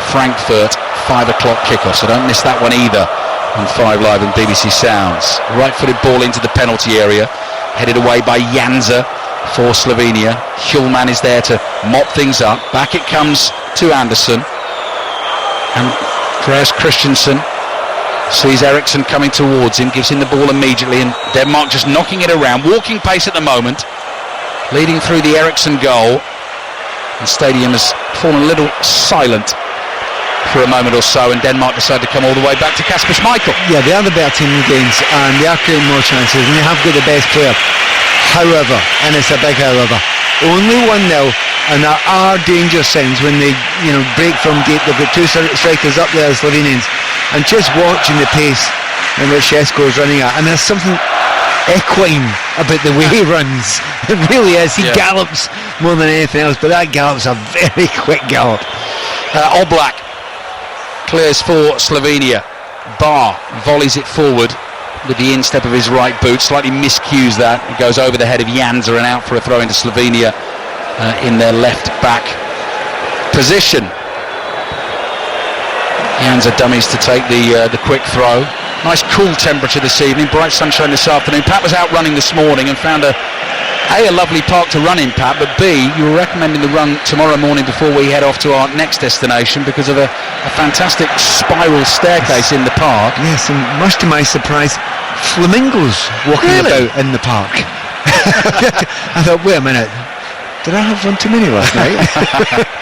[SPEAKER 1] Frankfurt, 5 o'clock kickoff. So don't miss that one either on 5 Live and BBC Sounds. Right-footed ball into the penalty area, headed away by Janza for Slovenia. Hjulman is there to mop things up. Back it comes to Andersen. And Andreas Christensen sees Eriksson coming towards him, gives him the ball immediately, and Denmark just knocking it around. Walking pace at the moment, leading through the Eriksson goal. The stadium has fallen a little silent for a moment or so, and Denmark decide to come all the way back to Kasper Schmeichel.
[SPEAKER 2] Yeah, they are the better team in the games, and they are creating more chances, and they have got the best player. However, and it's a big however, only 1-0, and there are danger signs when they, break from deep. They've got two strikers up there, Slovenians, and just watching the pace in which Šeško is running at, and there's something equine about the way he runs. It really is. He gallops more than anything else, but that gallop's a very quick gallop.
[SPEAKER 1] Oblak clears for Slovenia. Bar volleys it forward with the instep of his right boot, slightly miscues that. It goes over the head of Janza and out for a throw into Slovenia in their left back position. Janza dummies to take the quick throw. Nice cool temperature this evening, bright sunshine this afternoon. Pat was out running this morning and found a lovely park to run in, Pat, but B, you were recommending the run tomorrow morning before we head off to our next destination because of a fantastic spiral staircase in the park.
[SPEAKER 2] Yes, and much to my surprise, flamingos walking about in the park. I thought, wait a minute, did I have one too many last night?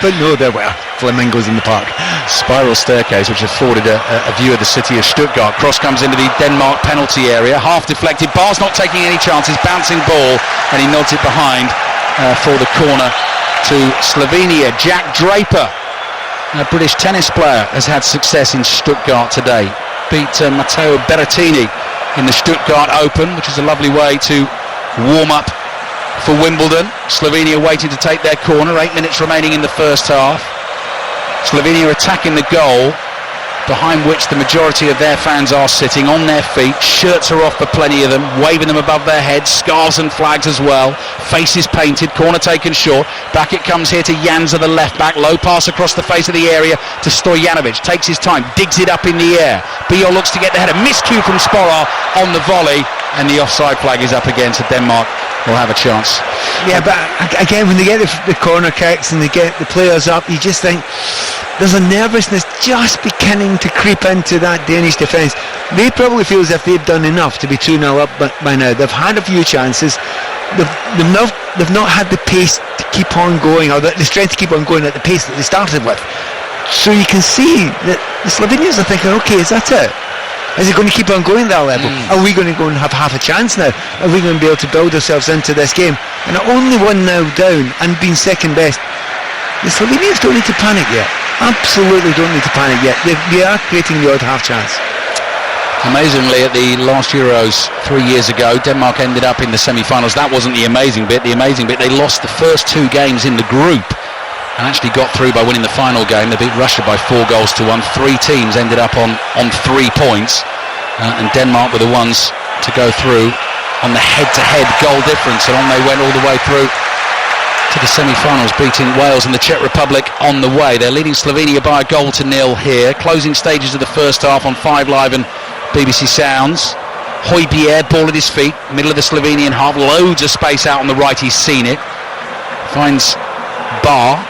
[SPEAKER 2] But no, there were flamingos in the park.
[SPEAKER 1] Spiral staircase which afforded a view of the city of Stuttgart. Cross comes into the Denmark penalty area, half deflected. Bar's not taking any chances, bouncing ball, and he nods it behind for the corner to Slovenia. Jack Draper, a British tennis player, has had success in Stuttgart today. Beat Matteo Berrettini in the Stuttgart Open, which is a lovely way to warm up for Wimbledon. Slovenia waiting to take their corner, 8 minutes remaining in the first half. Slovenia attacking the goal, behind which the majority of their fans are sitting on their feet. Shirts are off for plenty of them, waving them above their heads, scarves and flags as well. Faces painted, corner taken short. Back it comes here to Janza, the left back. Low pass across the face of the area to Stojanovic. Takes his time, digs it up in the air. Bijol looks to get the header. Miscue from Sporar on the volley, and the offside flag is up again, so Denmark will have a chance.
[SPEAKER 2] Yeah, but again, when they get the corner kicks and they get the players up, you just think there's a nervousness just beginning to creep into that Danish defence. They probably feel as if they've done enough to be 2-0 up by now. They've had a few chances. They've not had the pace to keep on going, or the strength to keep on going at the pace that they started with. So you can see that the Slovenians are thinking, okay, is that it? Is it going to keep on going that level? Are we going to go and have half a chance now? Are we going to be able to build ourselves into this game? And only 1-0 down and being second best. The Slovenians don't need to panic yet. Absolutely don't need to panic yet. They are creating the odd half chance.
[SPEAKER 1] Amazingly, at the last Euros 3 years ago, Denmark ended up in the semi-finals. That wasn't the amazing bit. The amazing bit, they lost the first 2 games in the group and actually got through by winning the final game. They beat Russia by 4-1. 3 teams ended up on 3 points, and Denmark were the ones to go through on the head-to-head goal difference, and on they went all the way through to the semi-finals, beating Wales and the Czech Republic on the way. They're leading Slovenia by 1-0 here. Closing stages of the first half on 5 Live and BBC Sounds. Højbjerg, ball at his feet, middle of the Slovenian half, loads of space out on the right, he's seen it. Finds Bar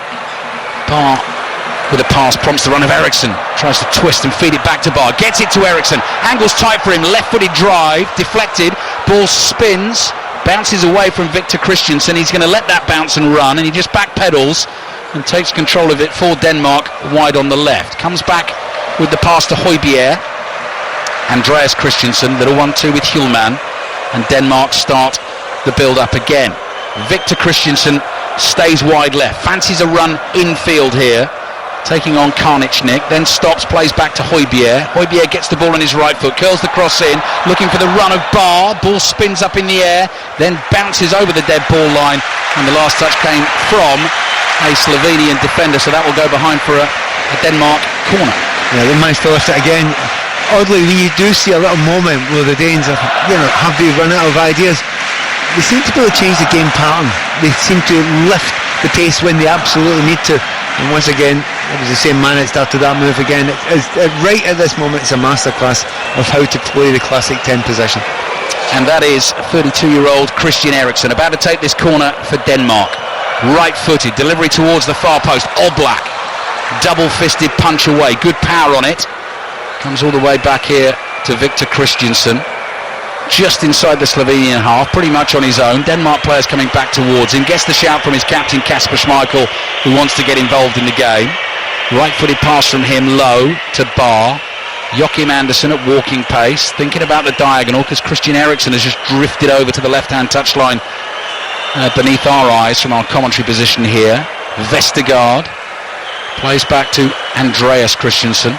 [SPEAKER 1] with a pass, prompts the run of Eriksson, tries to twist and feed it back to Bar, gets it to Eriksson, angles tight for him, left-footed drive, deflected, ball spins, bounces away from Victor Christiansen. He's going to let that bounce and run, and he just backpedals and takes control of it for Denmark wide on the left. Comes back with the pass to Højbjerg. Andreas Christiansen, little 1-2 with Hjulman, and Denmark start the build-up again. Victor Christiansen stays wide left, fancies a run infield here, taking on Karničnik, then stops, plays back to Højbjerg. Højbjerg gets the ball on his right foot, curls the cross in, looking for the run of Bar. Ball spins up in the air, then bounces over the dead ball line, and the last touch came from a Slovenian defender, so that will go behind for a Denmark corner.
[SPEAKER 2] Yeah, they managed to lift it again. Oddly, when you do see a little moment where the Danes have they run out of ideas, they seem to be able to change the game pattern. They seem to lift the pace when they absolutely need to. And once again, it was the same man that started that move again. Right at this moment, it's a masterclass of how to play the classic 10 position.
[SPEAKER 1] And that is 32-year-old Christian Eriksen about to take this corner for Denmark. Right-footed, delivery towards the far post. Oblak, double-fisted punch away. Good power on it. Comes all the way back here to Victor Christiansen. just inside the Slovenian half, pretty much on his own. Denmark players coming back towards him. Gets the shout from his captain, Kasper Schmeichel, who wants to get involved in the game. Right-footed pass from him, low to Barr. Joachim Andersen at walking pace, thinking about the diagonal, because Christian Eriksen has just drifted over to the left-hand touchline beneath our eyes from our commentary position here. Vestergaard plays back to Andreas Christensen.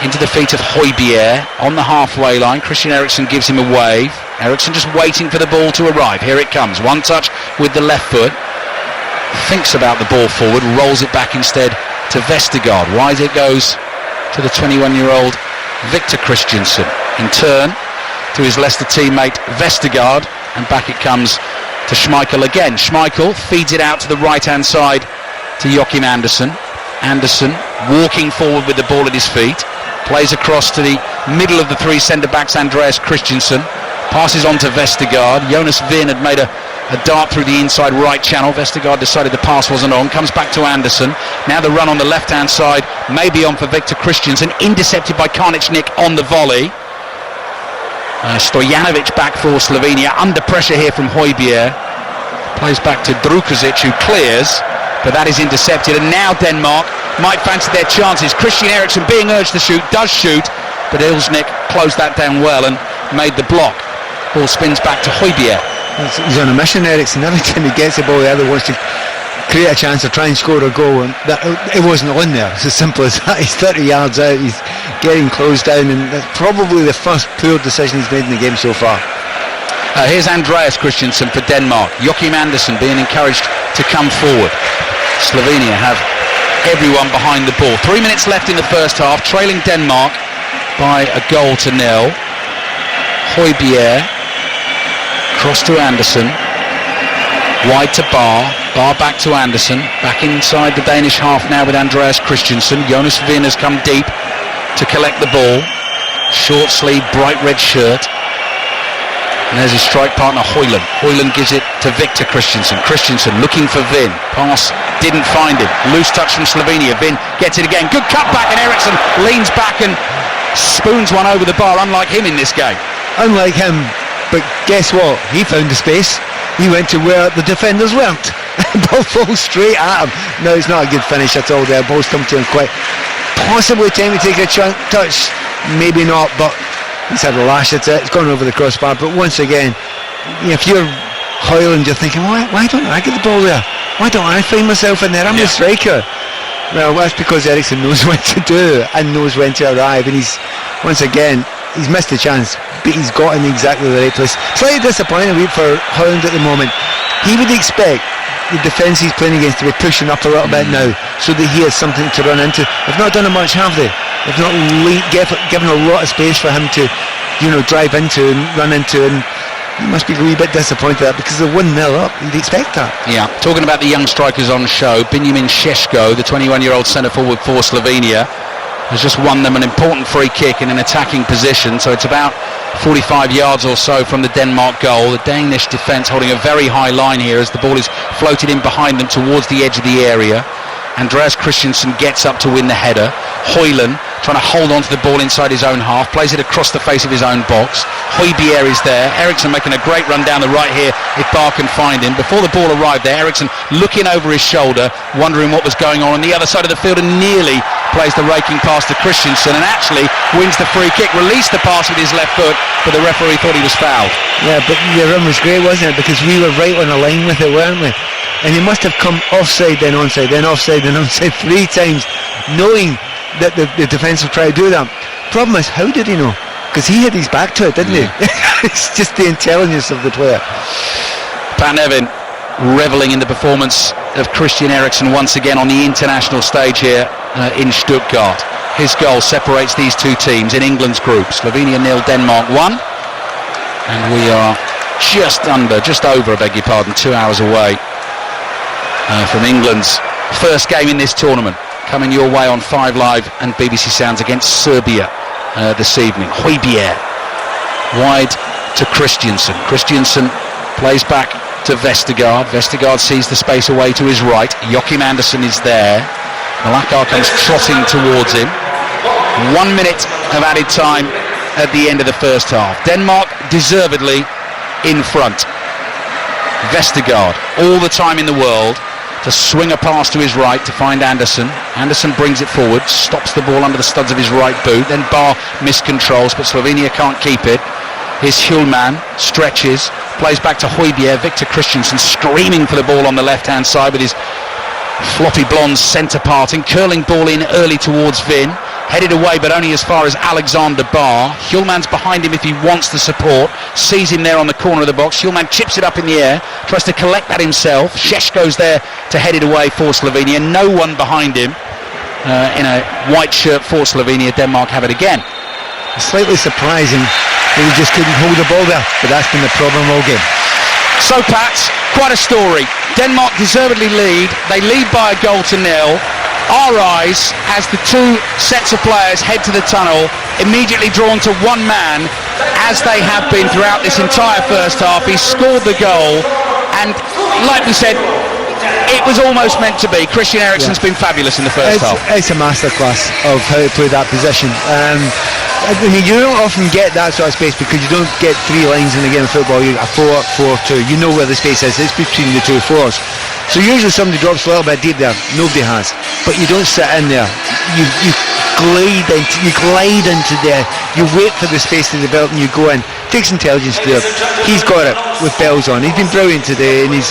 [SPEAKER 1] Into the feet of Højbjerg on the halfway line. Christian Eriksen gives him a wave. Eriksen just waiting for the ball to arrive. Here it comes. One touch with the left foot. Thinks about the ball forward. Rolls it back instead to Vestergaard. Wide it goes to the 21-year-old Victor Christensen. In turn to his Leicester teammate Vestergaard. And back it comes to Schmeichel again. Schmeichel feeds it out to the right-hand side to Joachim Andersen. Andersen walking forward with the ball at his feet. Plays across to the middle of the three centre-backs, Andreas Christensen. Passes on to Vestergaard. Jonas Vind had made a dart through the inside right channel. Vestergaard decided the pass wasn't on. Comes back to Andersen. Now the run on the left-hand side. Maybe on for Victor Christensen. Intercepted by Karničnik on the volley. Stojanovic back for Slovenia. Under pressure here from Højbjerg. Plays back to Drukovic, who clears. But that is intercepted, and now Denmark might fancy their chances. Christian Eriksen being urged to shoot, does shoot, but Ilsnik closed that down well and made the block. Ball spins back to Højbjerg.
[SPEAKER 2] He's on a mission, Eriksen. Every time he gets the ball, the other wants to create a chance to try and score a goal, and it wasn't on there. It's as simple as that. He's 30 yards out, he's getting closed down, and that's probably the first poor decision he's made in the game so far.
[SPEAKER 1] Here's Andreas Christensen for Denmark. Joachim Andersen being encouraged to come forward. Slovenia have everyone behind the ball. 3 minutes left in the first half, trailing Denmark by 1-0. Højbjerg, cross to Andersen, wide to Barr, Barr back to Andersen, back inside the Danish half now with Andreas Christensen. Jonas Vind has come deep to collect the ball. Short sleeve, bright red shirt. And there's his strike partner, Højlund. Højlund gives it to Victor Christensen. Christensen looking for Vind. Pass didn't find him. Loose touch from Slovenia. Vind gets it again. Good cut back, and Eriksen leans back and spoons one over the bar, unlike him in this game.
[SPEAKER 2] Unlike him, but guess what? He found the space. He went to where the defenders weren't. Ball falls straight at him. No, it's not a good finish at all there. Ball's come to him quite. Possibly time to take a touch. Maybe not, but he's had a lash at it. It's gone over the crossbar. But once again, if you're Højlund, you're thinking, why don't I get the ball there? Why don't I find myself in there? I'm the striker. Well, that's because Eriksen knows what to do and knows when to arrive. And he's missed the chance, but he's got in exactly the right place. Slightly disappointing for Højlund at the moment. He would expect the defence he's playing against to be pushing up a little bit now, so that he has something to run into. They've not done it much, have they? They've not given a lot of space for him to, drive into and run into, and he must be a wee bit disappointed at that, because they're 1-0 up. You'd expect that. Yeah, talking about the young strikers on show, Benjamin Šeško, the 21-year-old centre-forward for Slovenia, has just won them an important free kick in an attacking position, so it's about 45 yards or so from the Denmark goal. The Danish defence holding a very high line here as the ball is floated in behind them towards the edge of the area. Andreas Christensen gets up to win the header. Højlund trying to hold on to the ball inside his own half, plays it across the face of his own box. Højbjerg is there. Eriksen making a great run down the right here if Barr can find him. Before the ball arrived there, Eriksen looking over his shoulder, wondering what was going on the other side of the field, and nearly plays the raking pass to Christensen and actually wins the free kick, released the pass with his left foot, but the referee thought he was fouled. Yeah, but the run was great, wasn't it? Because we were right on the line with it, weren't we? And he must have come offside, then onside, then offside, then onside 3 times, knowing that the defence will try to do that. Problem is, how did he know? Because he had his back to it, didn't he? It's just the intelligence of the player. Pat Nevin revelling in the performance of Christian Eriksen once again on the international stage here in Stuttgart. His goal separates these two teams in England's group. Slovenia 0, Denmark 1. And we are just over, 2 hours away from England's first game in this tournament, coming your way on 5 Live and BBC Sounds against Serbia this evening. Højbjerg wide to Christensen. Christensen plays back to Vestergaard. Vestergaard sees the space away to his right. Joachim Andersen is there. Malakar comes trotting towards him. 1 minute of added time
[SPEAKER 1] at the end of the first half. Denmark deservedly in front. Vestergaard, all the time in the world, to swing a pass to his right to find Anderson. Anderson brings it forward, stops the ball under the studs of his right boot, then Bar miscontrols, but Slovenia can't keep it. Here's Hjulman, stretches, plays back to Højbjerg. Victor Christiansen screaming for the ball on the left-hand side with his floppy blonde centre parting, curling ball in early towards Vin, headed away but only as far as Alexander Bar. Hjulman's behind him if he wants the support, sees him there on the corner of the box. Hjulman chips it up in the air, tries to collect that himself. Šeško's there to head it away for Slovenia, no one behind him. In a white shirt for Slovenia. Denmark have it again.
[SPEAKER 2] Slightly surprising that he just couldn't hold the ball there, but that's been the problem all game.
[SPEAKER 1] So Pat, quite a story. Denmark deservedly lead. They lead by a goal to nil. Our eyes, as the two sets of players head to the tunnel, immediately drawn to one man, as they have been throughout this entire first half. He scored the goal, and like we said, it was almost meant to be. Christian Eriksen's been fabulous in the first half.
[SPEAKER 2] It's a masterclass of how to play that position. I mean, you don't often get that sort of space because you don't get three lines in a game of football. You get a 4-4-2. You know where the space is. It's between the two fours. So usually somebody drops a little bit deep there. Nobody has. But you don't sit in there. You glide into there. You wait for the space to develop and you go in. Takes intelligence to do it. He's got it with bells on. He's been brilliant today, and he's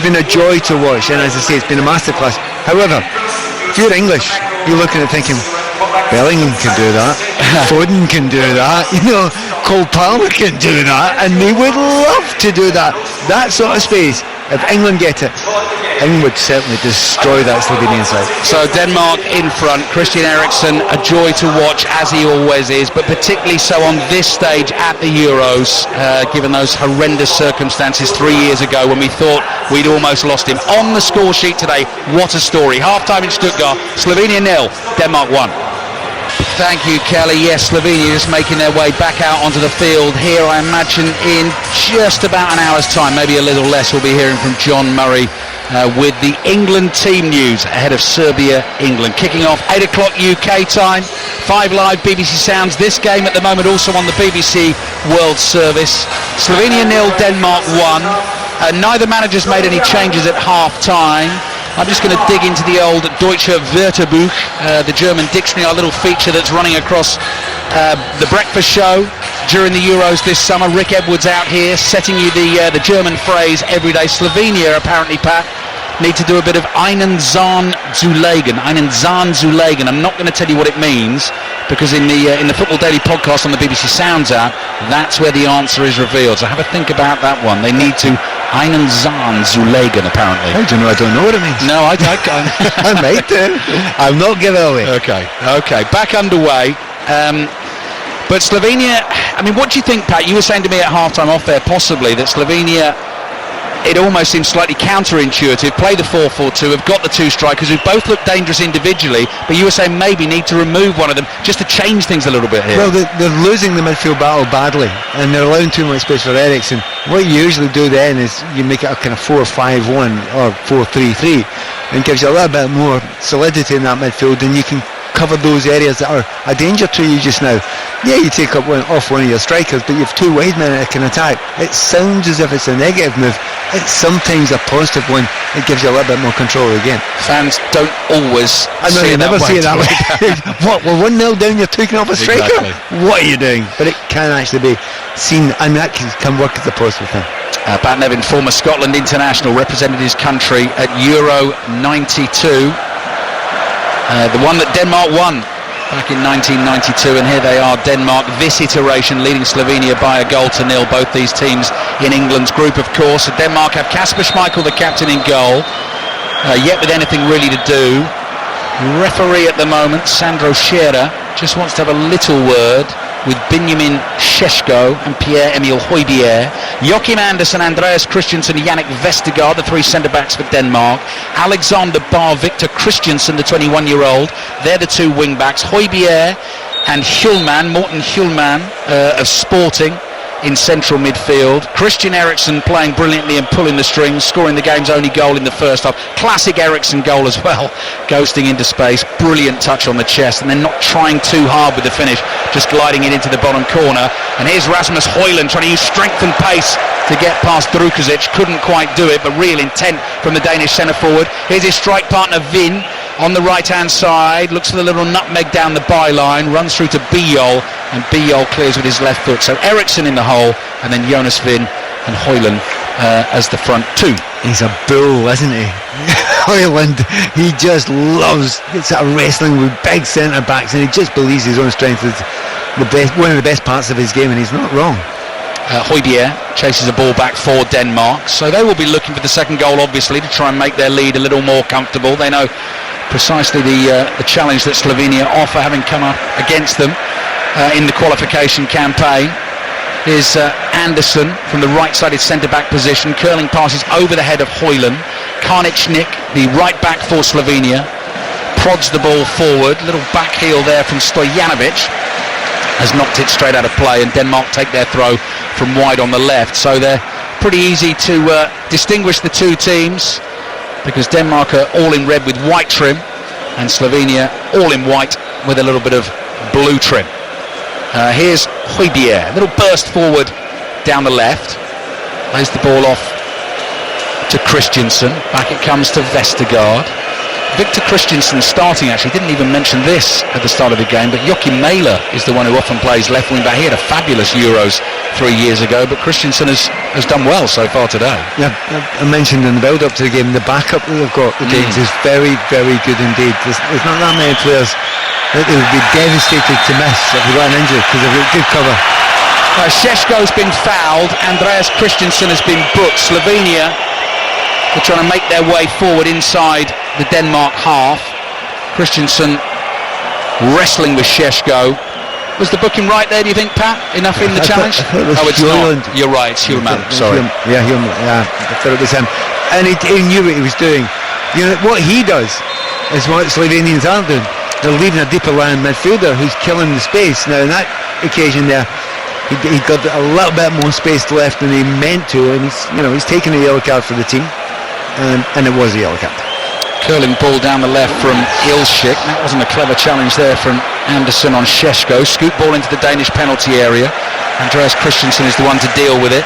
[SPEAKER 2] been a joy to watch. And as I say, it's been a masterclass. However, if you're English, you're looking at thinking, Bellingham can do that, Foden can do that, Cole Palmer can do that, and they would love to do that. That sort of space, if England get it, England would certainly destroy that Slovenian side.
[SPEAKER 1] So Denmark in front, Christian Eriksen a joy to watch, as he always is, but particularly so on this stage at the Euros, given those horrendous circumstances 3 years ago when we thought we'd almost lost him. On the score sheet today, what a story. Half-time in Stuttgart, Slovenia 0, Denmark 1. Thank you, Kelly. Yes, Slovenia just making their way back out onto the field here. I imagine in just about an hour's time, maybe a little less, we'll be hearing from John Murray with the England team news ahead of Serbia-England. Kicking off 8 o'clock UK time, 5 Live BBC Sounds. This game at the moment also on the BBC World Service. Slovenia 0, Denmark 1. Neither manager's made any changes at half-time. I'm just going to dig into the old Deutsche Wörterbuch, the German dictionary, our little feature that's running across the breakfast show during the Euros this summer. Rick Edwards out here setting you the German phrase every day. Slovenia, apparently, Pat, need to do a bit of einen Zahn zulegen. Einen Zahn zulegen. I'm not going to tell you what it means, because in the Football Daily podcast on the BBC Sounds app, that's where the answer is revealed. So have a think about that one. They need to einen Zahn zulegen, apparently.
[SPEAKER 2] I don't know. I don't know what it means.
[SPEAKER 1] No, I
[SPEAKER 2] might do. I'll not give it away.
[SPEAKER 1] Okay. Back underway. But Slovenia, I mean, what do you think, Pat? You were saying to me at half-time off there, possibly, that Slovenia, it almost seems slightly counterintuitive. Play the 4-4-2, have got the two strikers who both look dangerous individually, but you were saying maybe need to remove one of them just to change things a little bit here.
[SPEAKER 2] Well, they're losing the midfield battle badly, and they're allowing too much space for Eriksen. What you usually do then is you make it a kind of 4-5-1 or 4-3-3, and gives you a little bit more solidity in that midfield, and you can cover those areas that are a danger to you just now. Yeah, you take off one of your strikers, but you have two wide men that can attack. It sounds as if it's a negative move. It's sometimes a positive one. It gives you a little bit more control again.
[SPEAKER 1] Fans don't always
[SPEAKER 2] see it that way. What, we're 1-0 down, you're taking off a striker? Exactly. What are you doing? But it can actually be seen, and that can work as a positive thing.
[SPEAKER 1] Pat Nevin, former Scotland international, represented his country at Euro 92. The one that Denmark won back in 1992, and here they are, Denmark, this iteration, leading Slovenia by a goal to nil. Both these teams in England's group, of course. Denmark have Kasper Schmeichel, the captain, in goal, yet with anything really to do. Referee at the moment, Sandro Scherer, just wants to have a little word with Benjamin Šeško and Pierre-Emil Højbjerg. Joachim Andersen, Andreas Christensen, Yannick Vestergaard, the three centre-backs for Denmark. Alexander Bar, Victor Christiansen, the 21-year-old. They're the two wing-backs. Højbjerg and Hjulman, Morten Hjulman of Sporting. in central midfield. Christian Eriksen playing brilliantly and pulling the strings, scoring the game's only goal in the first half. Classic Eriksen goal as well, ghosting into space, brilliant touch on the chest, and then not trying too hard with the finish, just gliding it into the bottom corner. And here's Rasmus Højlund trying to use strength and pace to get past Drukovic, couldn't quite do it, but real intent from the Danish centre forward. Here's his strike partner Vin on the right hand side, looks for the little nutmeg down the byline, runs through to Bijol, and Bijol clears with his left foot. So Eriksen in the hole, and then Jonas Vin and Højlund as the front two.
[SPEAKER 2] He's a bull, isn't he? Højlund, he just loves sort of wrestling with big centre backs, and he just believes his own strength is the best, one of the best parts of his game, and he's not wrong.
[SPEAKER 1] Højbjerg chases the ball back for Denmark, so they will be looking for the second goal, obviously, to try and make their lead a little more comfortable. They know precisely the challenge that Slovenia offer, having come up against them in the qualification campaign. Here's Anderson from the right-sided centre-back position, curling passes over the head of Højlund. Karničnik, the right-back for Slovenia, prods the ball forward. Little back heel there from Stojanovic, has knocked it straight out of play, and Denmark take their throw from wide on the left. So they're pretty easy to distinguish the two teams, because Denmark are all in red with white trim, and Slovenia all in white with a little bit of blue trim. Here's Højbjerg, a little burst forward down the left, lays the ball off to Christensen, back it comes to Vestergaard. Victor Christensen starting, actually, didn't even mention this at the start of the game, but Joachim Mæhle is the one who often plays left wing back. He had a fabulous Euros 3 years ago, but Christensen has done well so far today.
[SPEAKER 2] Yeah, I mentioned in the build-up to the game, the backup that they've got against is very, very good indeed. There's not that many players that they would be devastated to miss if they got an injury, because they've got good cover.
[SPEAKER 1] Šeško's been fouled, Andreas Christensen has been booked. Slovenia are trying to make their way forward inside the Denmark half. Christensen wrestling with Šeško. Was the booking right there, do you think, Pat? Enough in the challenge?
[SPEAKER 2] It's
[SPEAKER 1] not. You're right, it's Hjulmand. Sorry.
[SPEAKER 2] Hjulmand. Yeah, I thought it was him. And he knew what he was doing. You know, what he does is what Slovenians aren't doing. They're leaving a deeper lying midfielder who's killing the space. Now, on that occasion there, he got a little bit more space left than he meant to, and he's taken a yellow card for the team, and it was a yellow card.
[SPEAKER 1] Curling ball down the left from Ilshik. That wasn't a clever challenge there from Anderson on Šeško. Scoop ball into the Danish penalty area. Andreas Christensen is the one to deal with it.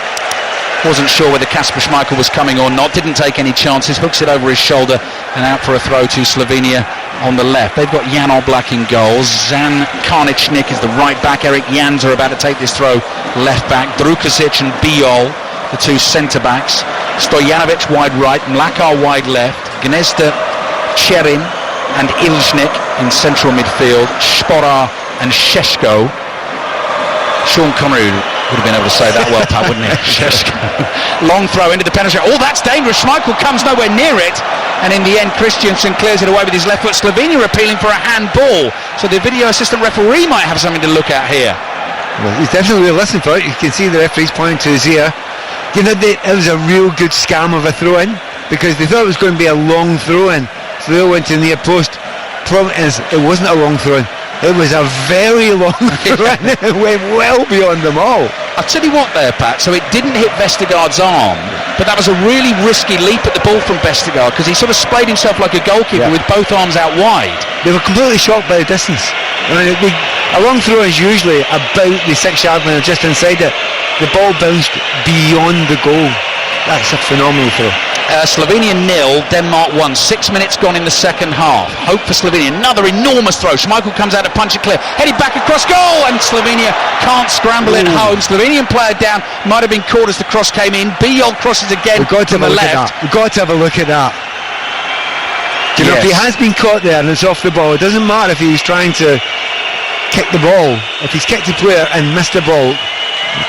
[SPEAKER 1] Wasn't sure whether Kasper Schmeichel was coming or not. Didn't take any chances. Hooks it over his shoulder and out for a throw to Slovenia on the left. They've got Jan Oblak in goals. Zan Karničnik is the right back. Erik Jans are about to take this throw left back. Drukovic and Bijol, the two centre backs. Stojanovic wide right, Mlakar wide left. Gnezda, Cherin and Ilžnik in central midfield. Šporar and Šeško. Sean Connery would have been able to say that well, Pat, wouldn't he? Šeško. Long throw into the penalty. Oh, that's dangerous. Schmeichel comes nowhere near it, and in the end Christensen clears it away with his left foot. Slovenia appealing for a handball, so the video assistant referee might have something to look at here.
[SPEAKER 2] Well, he's definitely listening for it. You can see the referee's pointing to his ear. You know, it was a real good scam of a throw-in, because they thought it was going to be a long throw-in, so they all went to the near post. Problem is, it wasn't a long throw-in. It was a very long throw-in. It went well beyond them all.
[SPEAKER 1] I'll tell you what there, Pat, so it didn't hit Vestergaard's arm, but that was a really risky leap at the ball from Vestergaard, because he sort of splayed himself like a goalkeeper with both arms out wide.
[SPEAKER 2] They were completely shocked by the distance. I mean, a long throw is usually about the 6-yard line, just inside it. The ball bounced beyond the goal. That's a phenomenal throw.
[SPEAKER 1] Slovenia 0, Denmark 1. 6 minutes gone in the second half. Hope for Slovenia. Another enormous throw. Schmeichel comes out to punch it clear. Headed back across goal, and Slovenia can't scramble it home. Slovenian player down. Might have been caught as the cross came in. Bijol crosses again from the left.
[SPEAKER 2] We've got to have a look at that. You know, if he has been caught there and it's off the ball, it doesn't matter if he's trying to kick the ball. If he's kicked the player and missed the ball,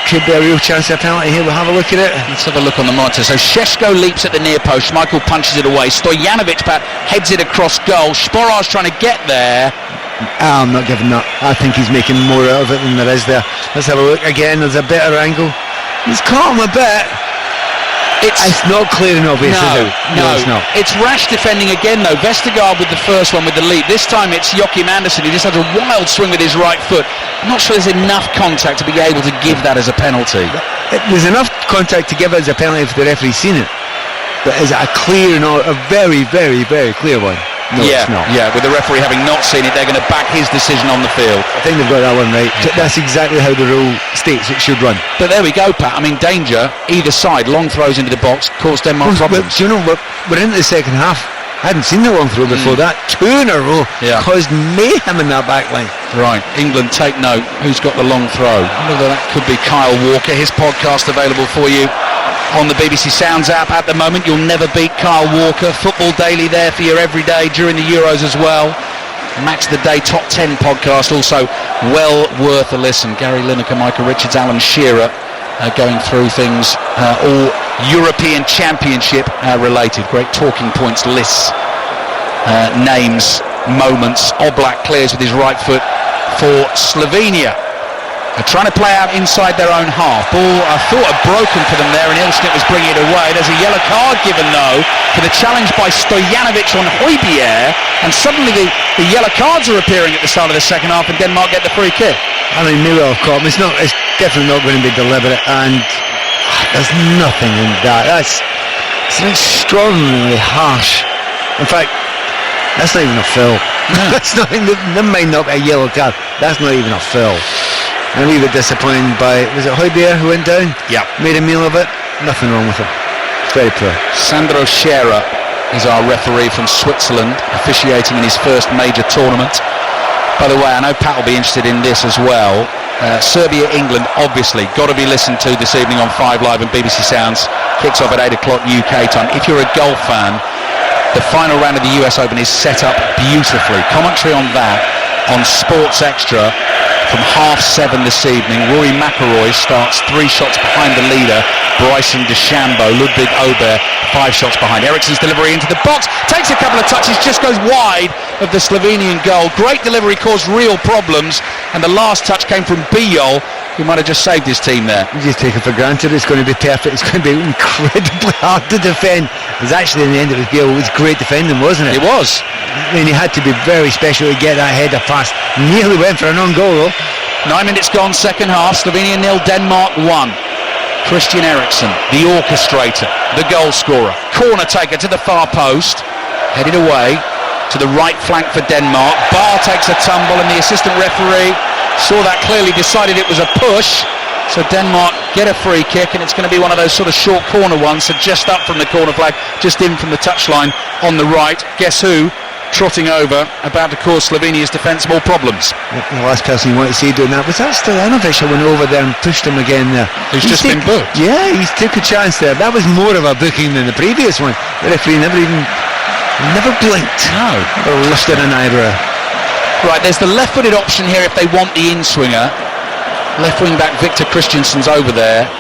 [SPEAKER 2] could be a real chance of a penalty here. We'll have a look at it.
[SPEAKER 1] Let's have a look on the monitor. So Šeško leaps at the near post. Schmeichel punches it away. Stojanovic heads it across goal. Šporar's trying to get there.
[SPEAKER 2] I'm not giving that. I think he's making more out of it than there is there. Let's have a look again. There's a better angle. He's caught him a bit. It's not clear and obvious, is it?
[SPEAKER 1] No,
[SPEAKER 2] it's not.
[SPEAKER 1] It's rash defending again, though. Vestergaard with the first one with the leap. This time it's Joachim Andersen. He just has a wild swing with his right foot. I'm not sure there's enough contact to be able to give that as a penalty.
[SPEAKER 2] There's enough contact to give it as a penalty if the referee's seen it. But is it a clear, a very, very, very clear one? No, it's not.
[SPEAKER 1] Yeah, with the referee having not seen it, they're going to back his decision on the field.
[SPEAKER 2] I think they've got that one right. That's exactly how the rule states it should run.
[SPEAKER 1] But there we go, Pat. I mean, danger, either side, long throws into the box, cause Denmark problems.
[SPEAKER 2] Do you know, we're into the second half. I hadn't seen the long throw before that. 2 in a row caused mayhem in that back line.
[SPEAKER 1] Right, England, take note. Who's got the long throw? Whether that could be Kyle Walker. His podcast available for you on the BBC Sounds app at the moment. You'll never beat Kyle Walker. Football Daily there for you every day during the Euros as well. Match of the Day Top 10 podcast, also well worth a listen. Gary Lineker, Michael Richards, Alan Shearer going through things all European Championship related. Great talking points, lists, names, moments. Oblak clears with his right foot for Slovenia. They're trying to play out inside their own half. Ball, I thought, had broken for them there, and Ilsnit was bringing it away. There's a yellow card given, though, for the challenge by Stojanovic on Højbjerg, and suddenly the yellow cards are appearing at the start of the second half, and Denmark get the free kick.
[SPEAKER 2] I mean, maybe I've caught him. It's definitely not going to be deliberate, and there's nothing in that. It's an extraordinarily harsh. In fact, that's not even a foul. Yeah. That's not. That might not be a yellow card. That's not even a foul. And a wee bit disappointed by, was it Højbjerg who went down?
[SPEAKER 1] Yeah.
[SPEAKER 2] Made a meal of it. Nothing wrong with him. Very poor.
[SPEAKER 1] Sandro Scherer is our referee from Switzerland, officiating in his first major tournament. By the way, I know Pat will be interested in this as well. Serbia-England, obviously, got to be listened to this evening on 5 Live and BBC Sounds. Kicks off at 8 o'clock UK time. If you're a golf fan, the final round of the US Open is set up beautifully. Commentary on that on Sports Extra from 7:30 this evening. Rory McIlroy starts 3 shots behind the leader, Bryson DeChambeau. Ludwig Aubert 5 shots behind. Eriksen's delivery into the box, takes a couple of touches, just goes wide of the Slovenian goal. Great delivery, caused real problems, and the last touch came from Bijol, who might have just saved his team there.
[SPEAKER 2] You just take it for granted it's going to be perfect. It's going to be incredibly hard to defend. It was actually, in the end, it was great defending, wasn't it?
[SPEAKER 1] It was.
[SPEAKER 2] And he had to be very special to get that header past. Nearly went for an own goal, though.
[SPEAKER 1] 9 minutes gone, second half. Slovenia 0, Denmark 1. Christian Eriksen, the orchestrator, the goal scorer. Corner taker to the far post. Headed away to the right flank for Denmark. Bar takes a tumble, and the assistant referee saw that clearly, decided it was a push. So Denmark get a free kick, and it's going to be one of those sort of short corner ones. So just up from the corner flag, just in from the touchline on the right. Guess who? Trotting over, about to cause Slovenia's defence more problems.
[SPEAKER 2] The last person you want to see doing that was that Stojanovic who went over there and pushed him again there.
[SPEAKER 1] Who's just been booked.
[SPEAKER 2] Yeah, he took a chance there. That was more of a booking than the previous one. The referee never blinked.
[SPEAKER 1] No.
[SPEAKER 2] Or lifted an eyebrow.
[SPEAKER 1] Right, there's the left-footed option here if they want the in-swinger. Left wing back Victor Christensen's over there.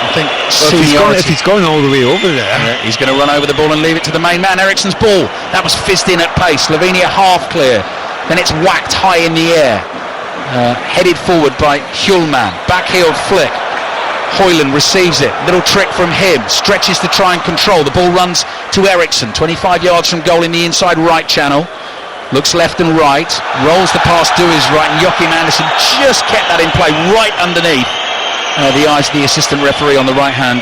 [SPEAKER 1] I think
[SPEAKER 2] if he's gone all the way over there,
[SPEAKER 1] he's going to run over the ball and leave it to the main man. Eriksen's ball, that was fizzed in at pace. Slovenia half clear, then it's whacked high in the air, headed forward by Hjulman. Back-heeled flick. Højlund receives it, little trick from him, stretches to try and control. The ball runs to Eriksen, 25 yards from goal in the inside right channel. Looks left and right, rolls the pass to his right, and Joachim Andersen just kept that in play right underneath the eyes of the assistant referee on the right-hand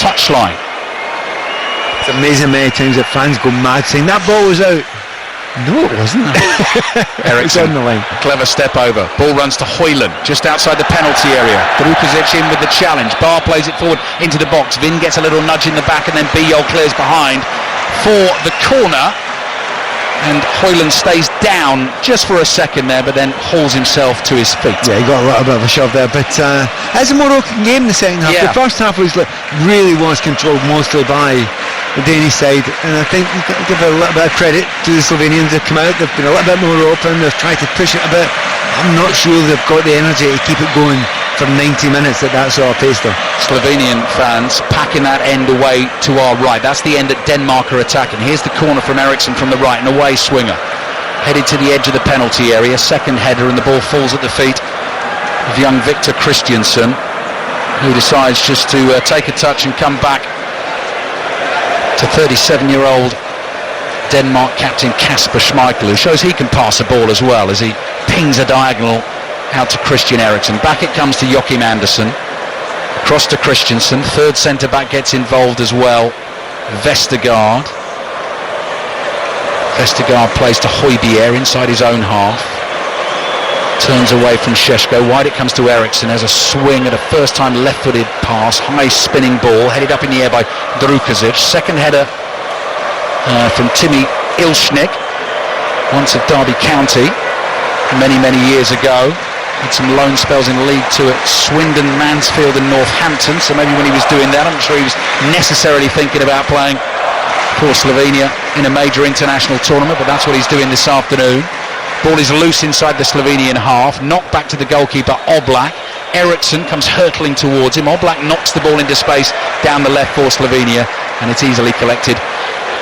[SPEAKER 1] touchline.
[SPEAKER 2] It's amazing many times that fans go mad saying that ball was out. No, it wasn't.
[SPEAKER 1] Eriksen, on the line. Clever step over. Ball runs to Højlund, just outside the penalty area. Drukovic in with the challenge. Bar plays it forward into the box. Vin gets a little nudge in the back, and then Bijol clears behind for the corner. And Højlund stays down just for a second there, but then hauls himself to his feet.
[SPEAKER 2] Yeah, he got a little bit of a shove there, but it's a more open game in the second half. Yeah. The first half was really was controlled mostly by the Danish side, and I think you can give a little bit of credit to the Slovenians. They've come out, they've been a little bit more open, they've tried to push it a bit. I'm not sure they've got the energy to keep it going for 90 minutes at that sort of pace though.
[SPEAKER 1] Slovenian fans packing that end away to our right. That's the end that Denmark are attacking. Here's the corner from Eriksen from the right, an away swinger. Headed to the edge of the penalty area, second header, and the ball falls at the feet of young Victor Christensen. who decides just to take a touch and come back to 37-year-old Denmark captain Kasper Schmeichel, who shows he can pass a ball as well as he pings a diagonal out to Christian Eriksen. Back it comes to Joachim Andersen, across to Christensen. Third centre-back gets involved as well, Vestergaard. Vestergaard plays to Højbjerg inside his own half. Turns away from Šeško. Wide it comes to Eriksen. Has a swing at a first-time left-footed pass. High spinning ball headed up in the air by Drukazic. Second header from Timmy Ilšnik, once at Derby County many years ago. Had some loan spells in League Two at Swindon, Mansfield and Northampton, so maybe when he was doing that, I'm not sure he was necessarily thinking about playing for Slovenia in a major international tournament, but that's what he's doing this afternoon. Ball is loose inside the Slovenian half, knocked back to the goalkeeper Oblak. Eriksen comes hurtling towards him. Oblak knocks the ball into space down the left for Slovenia, and it's easily collected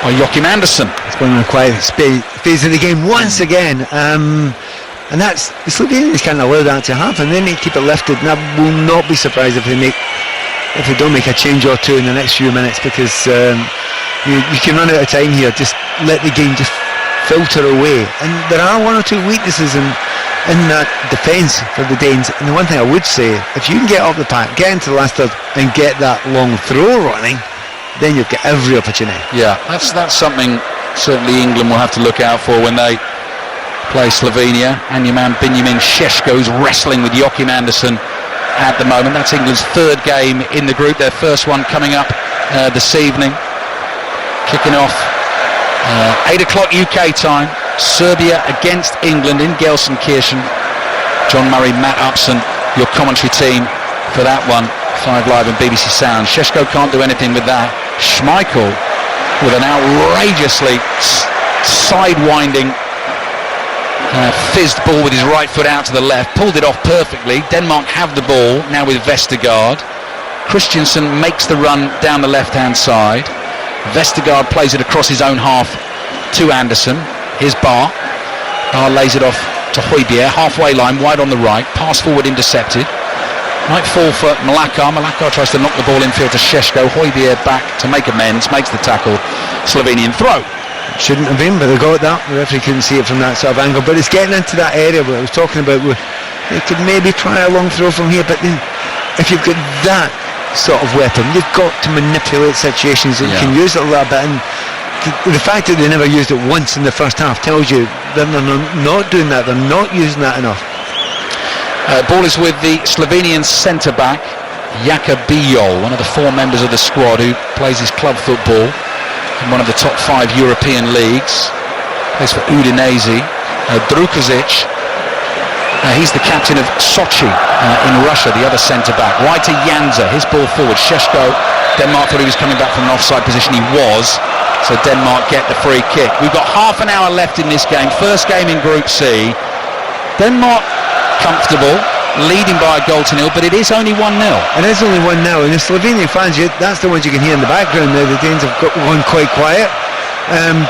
[SPEAKER 1] by Joachim Andersen.
[SPEAKER 2] It's going on a quiet phase of the game once again, and that's the Slovenians can't allow that to happen. They need to keep it lifted, and I will not be surprised if they don't make a change or two in the next few minutes, because you can run out of time here. Just let the game just filter away, and there are one or two weaknesses in that defence for the Danes. And the one thing I would say, if you can get up the pack, get into the last third and get that long throw running, then you've got every opportunity.
[SPEAKER 1] Yeah, that's something certainly England will have to look out for when they play Slovenia. And your man Benjamin Šeško's wrestling with Joachim Andersen at the moment. That's England's third game in the group, their first one coming up this evening. Kicking off 8 o'clock UK time, Serbia against England in Gelsenkirchen. John Murray, Matt Upson, your commentary team for that one. 5 Live and BBC Sound. Šeško can't do anything with that. Schmeichel with an outrageously sidewinding fizzed ball with his right foot out to the left, pulled it off perfectly. Denmark have the ball now with Vestergaard. Christensen makes the run down the left hand side. Vestergaard plays it across his own half to Andersen. Here's Barr lays it off to Højbjerg, halfway line, wide on the right, pass forward intercepted. Might fall for Mlakar. Mlakar tries to knock the ball infield to Šeško. Højbjerg back to make amends, makes the tackle. Slovenian throw.
[SPEAKER 2] Shouldn't have been, but they got that. The referee couldn't see it from that sort of angle. But it's getting into that area where I was talking about, where they could maybe try a long throw from here. But then, if you've got that sort of weapon, you've got to manipulate situations that you can use it a little bit. And the fact that they never used it once in the first half tells you they're not doing that. They're not using that enough.
[SPEAKER 1] Ball is with the Slovenian centre-back Jaka Bijol, one of the 4 members of the squad who plays his club football in one of the top 5 European leagues. Plays for Udinese. Drukazic, he's the captain of Sochi in Russia, the other centre-back. Wide to Janza, his ball forward. Šeško, Denmark thought he was coming back from an offside position. He was. So Denmark get the free kick. We've got half an hour left in this game. First game in Group C. Denmark comfortable, leading by a goal to 0, but it is only 1-0.
[SPEAKER 2] It is only 1-0, and the Slovenian fans, that's the ones you can hear in the background now. The Danes have gone quite quiet,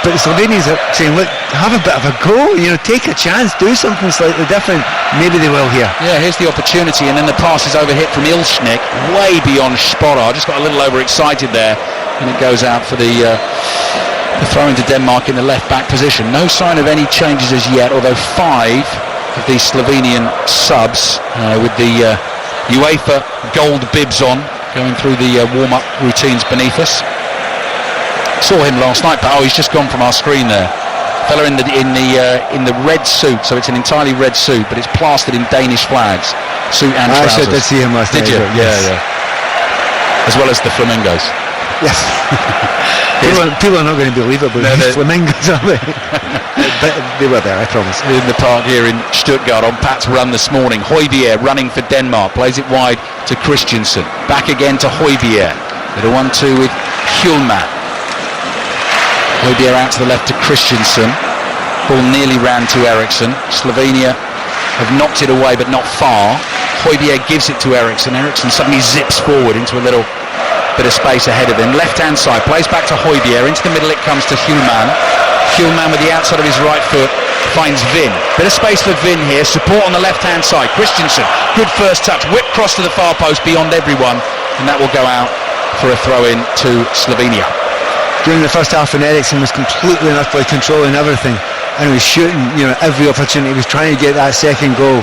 [SPEAKER 2] but the Slovenians are saying, look, have a bit of a go, take a chance, do something slightly different. Maybe they will here. Yeah,
[SPEAKER 1] here's the opportunity, and then the pass is overhit from Ilšnik, way beyond Sporar. Just got a little overexcited there, and it goes out for the throw into Denmark in the left back position. No sign of any changes as yet, although 5 of the Slovenian subs with the UEFA gold bibs on, going through the warm-up routines beneath us. Saw him last night, but he's just gone from our screen there. Fella in the red suit, so it's an entirely red suit, but it's plastered in Danish flags, suit and trousers.
[SPEAKER 2] I did see him last night.
[SPEAKER 1] Did you?
[SPEAKER 2] Yes.
[SPEAKER 1] Yeah. As well as the flamingos.
[SPEAKER 2] Yes. people are not going to believe it, but these flamingos, are they? But they were there, I promise.
[SPEAKER 1] In the park here in Stuttgart on Pat's run this morning. Højbjerg running for Denmark, plays it wide to Christensen. Back again to Højbjerg. Little 1-2 with Hjulmand. Højbjerg out to the left to Christensen. Ball nearly ran to Eriksen. Slovenia have knocked it away, but not far. Højbjerg gives it to Eriksen. Eriksen suddenly zips forward into a little bit of space ahead of him. Left hand side, plays back to Højbjerg. Into the middle it comes to Hjulmand. Hjulmand with the outside of his right foot finds Vin. Bit of space for Vin here. Support on the left-hand side. Christensen, good first touch. Whip cross to the far post beyond everyone. And that will go out for a throw-in to Slovenia.
[SPEAKER 2] During the first half, when Eriksson was completely and utterly controlling everything, and he was shooting, every opportunity. He was trying to get that second goal.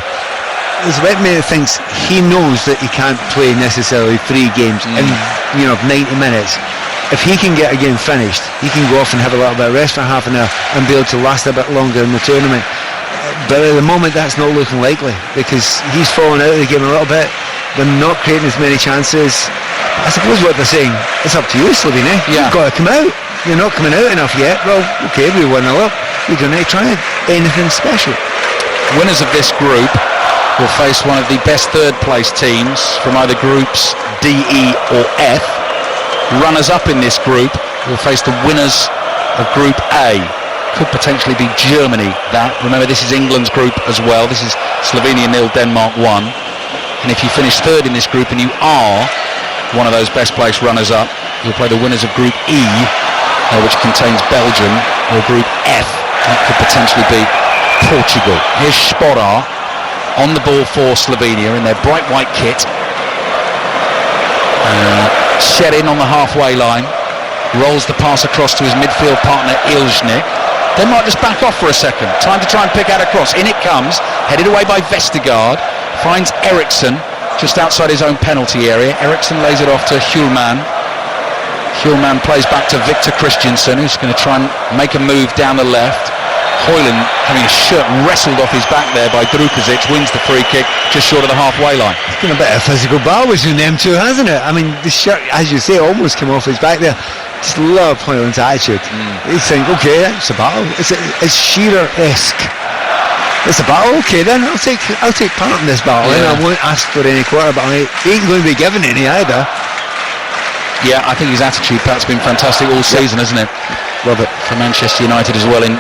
[SPEAKER 2] There's a bit of me that thinks he knows that he can't play necessarily 3 games in 90 minutes. If he can get a game finished, he can go off and have a little bit of rest for half an hour and be able to last a bit longer in the tournament. But at the moment, that's not looking likely, because he's fallen out of the game a little bit. They're not creating as many chances. I suppose what they're saying, it's up to you, Slovenia. You've got to come out. You're not coming out enough yet. Well, okay, we 1-0 up. We don't need to try anything special.
[SPEAKER 1] Winners of this group will face one of the best third-place teams from either groups D, E or F. Runners up in this group will face the winners of Group A. Could potentially be Germany, that. Remember, this is England's group as well. This is Slovenia 0, Denmark 1. And if you finish third in this group and you are one of those best-placed runners-up, you'll play the winners of Group E, which contains Belgium, or Group F. That could potentially be Portugal. Here's Spodar on the ball for Slovenia in their bright white kit. Set in on the halfway line, rolls the pass across to his midfield partner Ilznik. Denmark just back off for a second. Time to try and pick out a cross. In it comes, headed away by Vestergaard. Finds Eriksson just outside his own penalty area. Eriksson lays it off to Hjulman. Hjulman plays back to Victor Christensen, who's going to try and make a move down the left. Højlund, having his shirt wrestled off his back there by Drukovic, wins the free kick just short of the halfway line.
[SPEAKER 2] It's been a bit of physical battle between them two, hasn't it? I mean, the shirt, as you say, almost came off his back there. Just love Højlund's attitude. You think, okay, it's a battle. It's Shearer-esque. It's a battle, okay then, I'll take part in this battle. I won't ask for any quarter, but I ain't going to be given any either.
[SPEAKER 1] Yeah, I think his attitude, Pat's been fantastic all season, hasn't it? Love it. For Manchester United as well in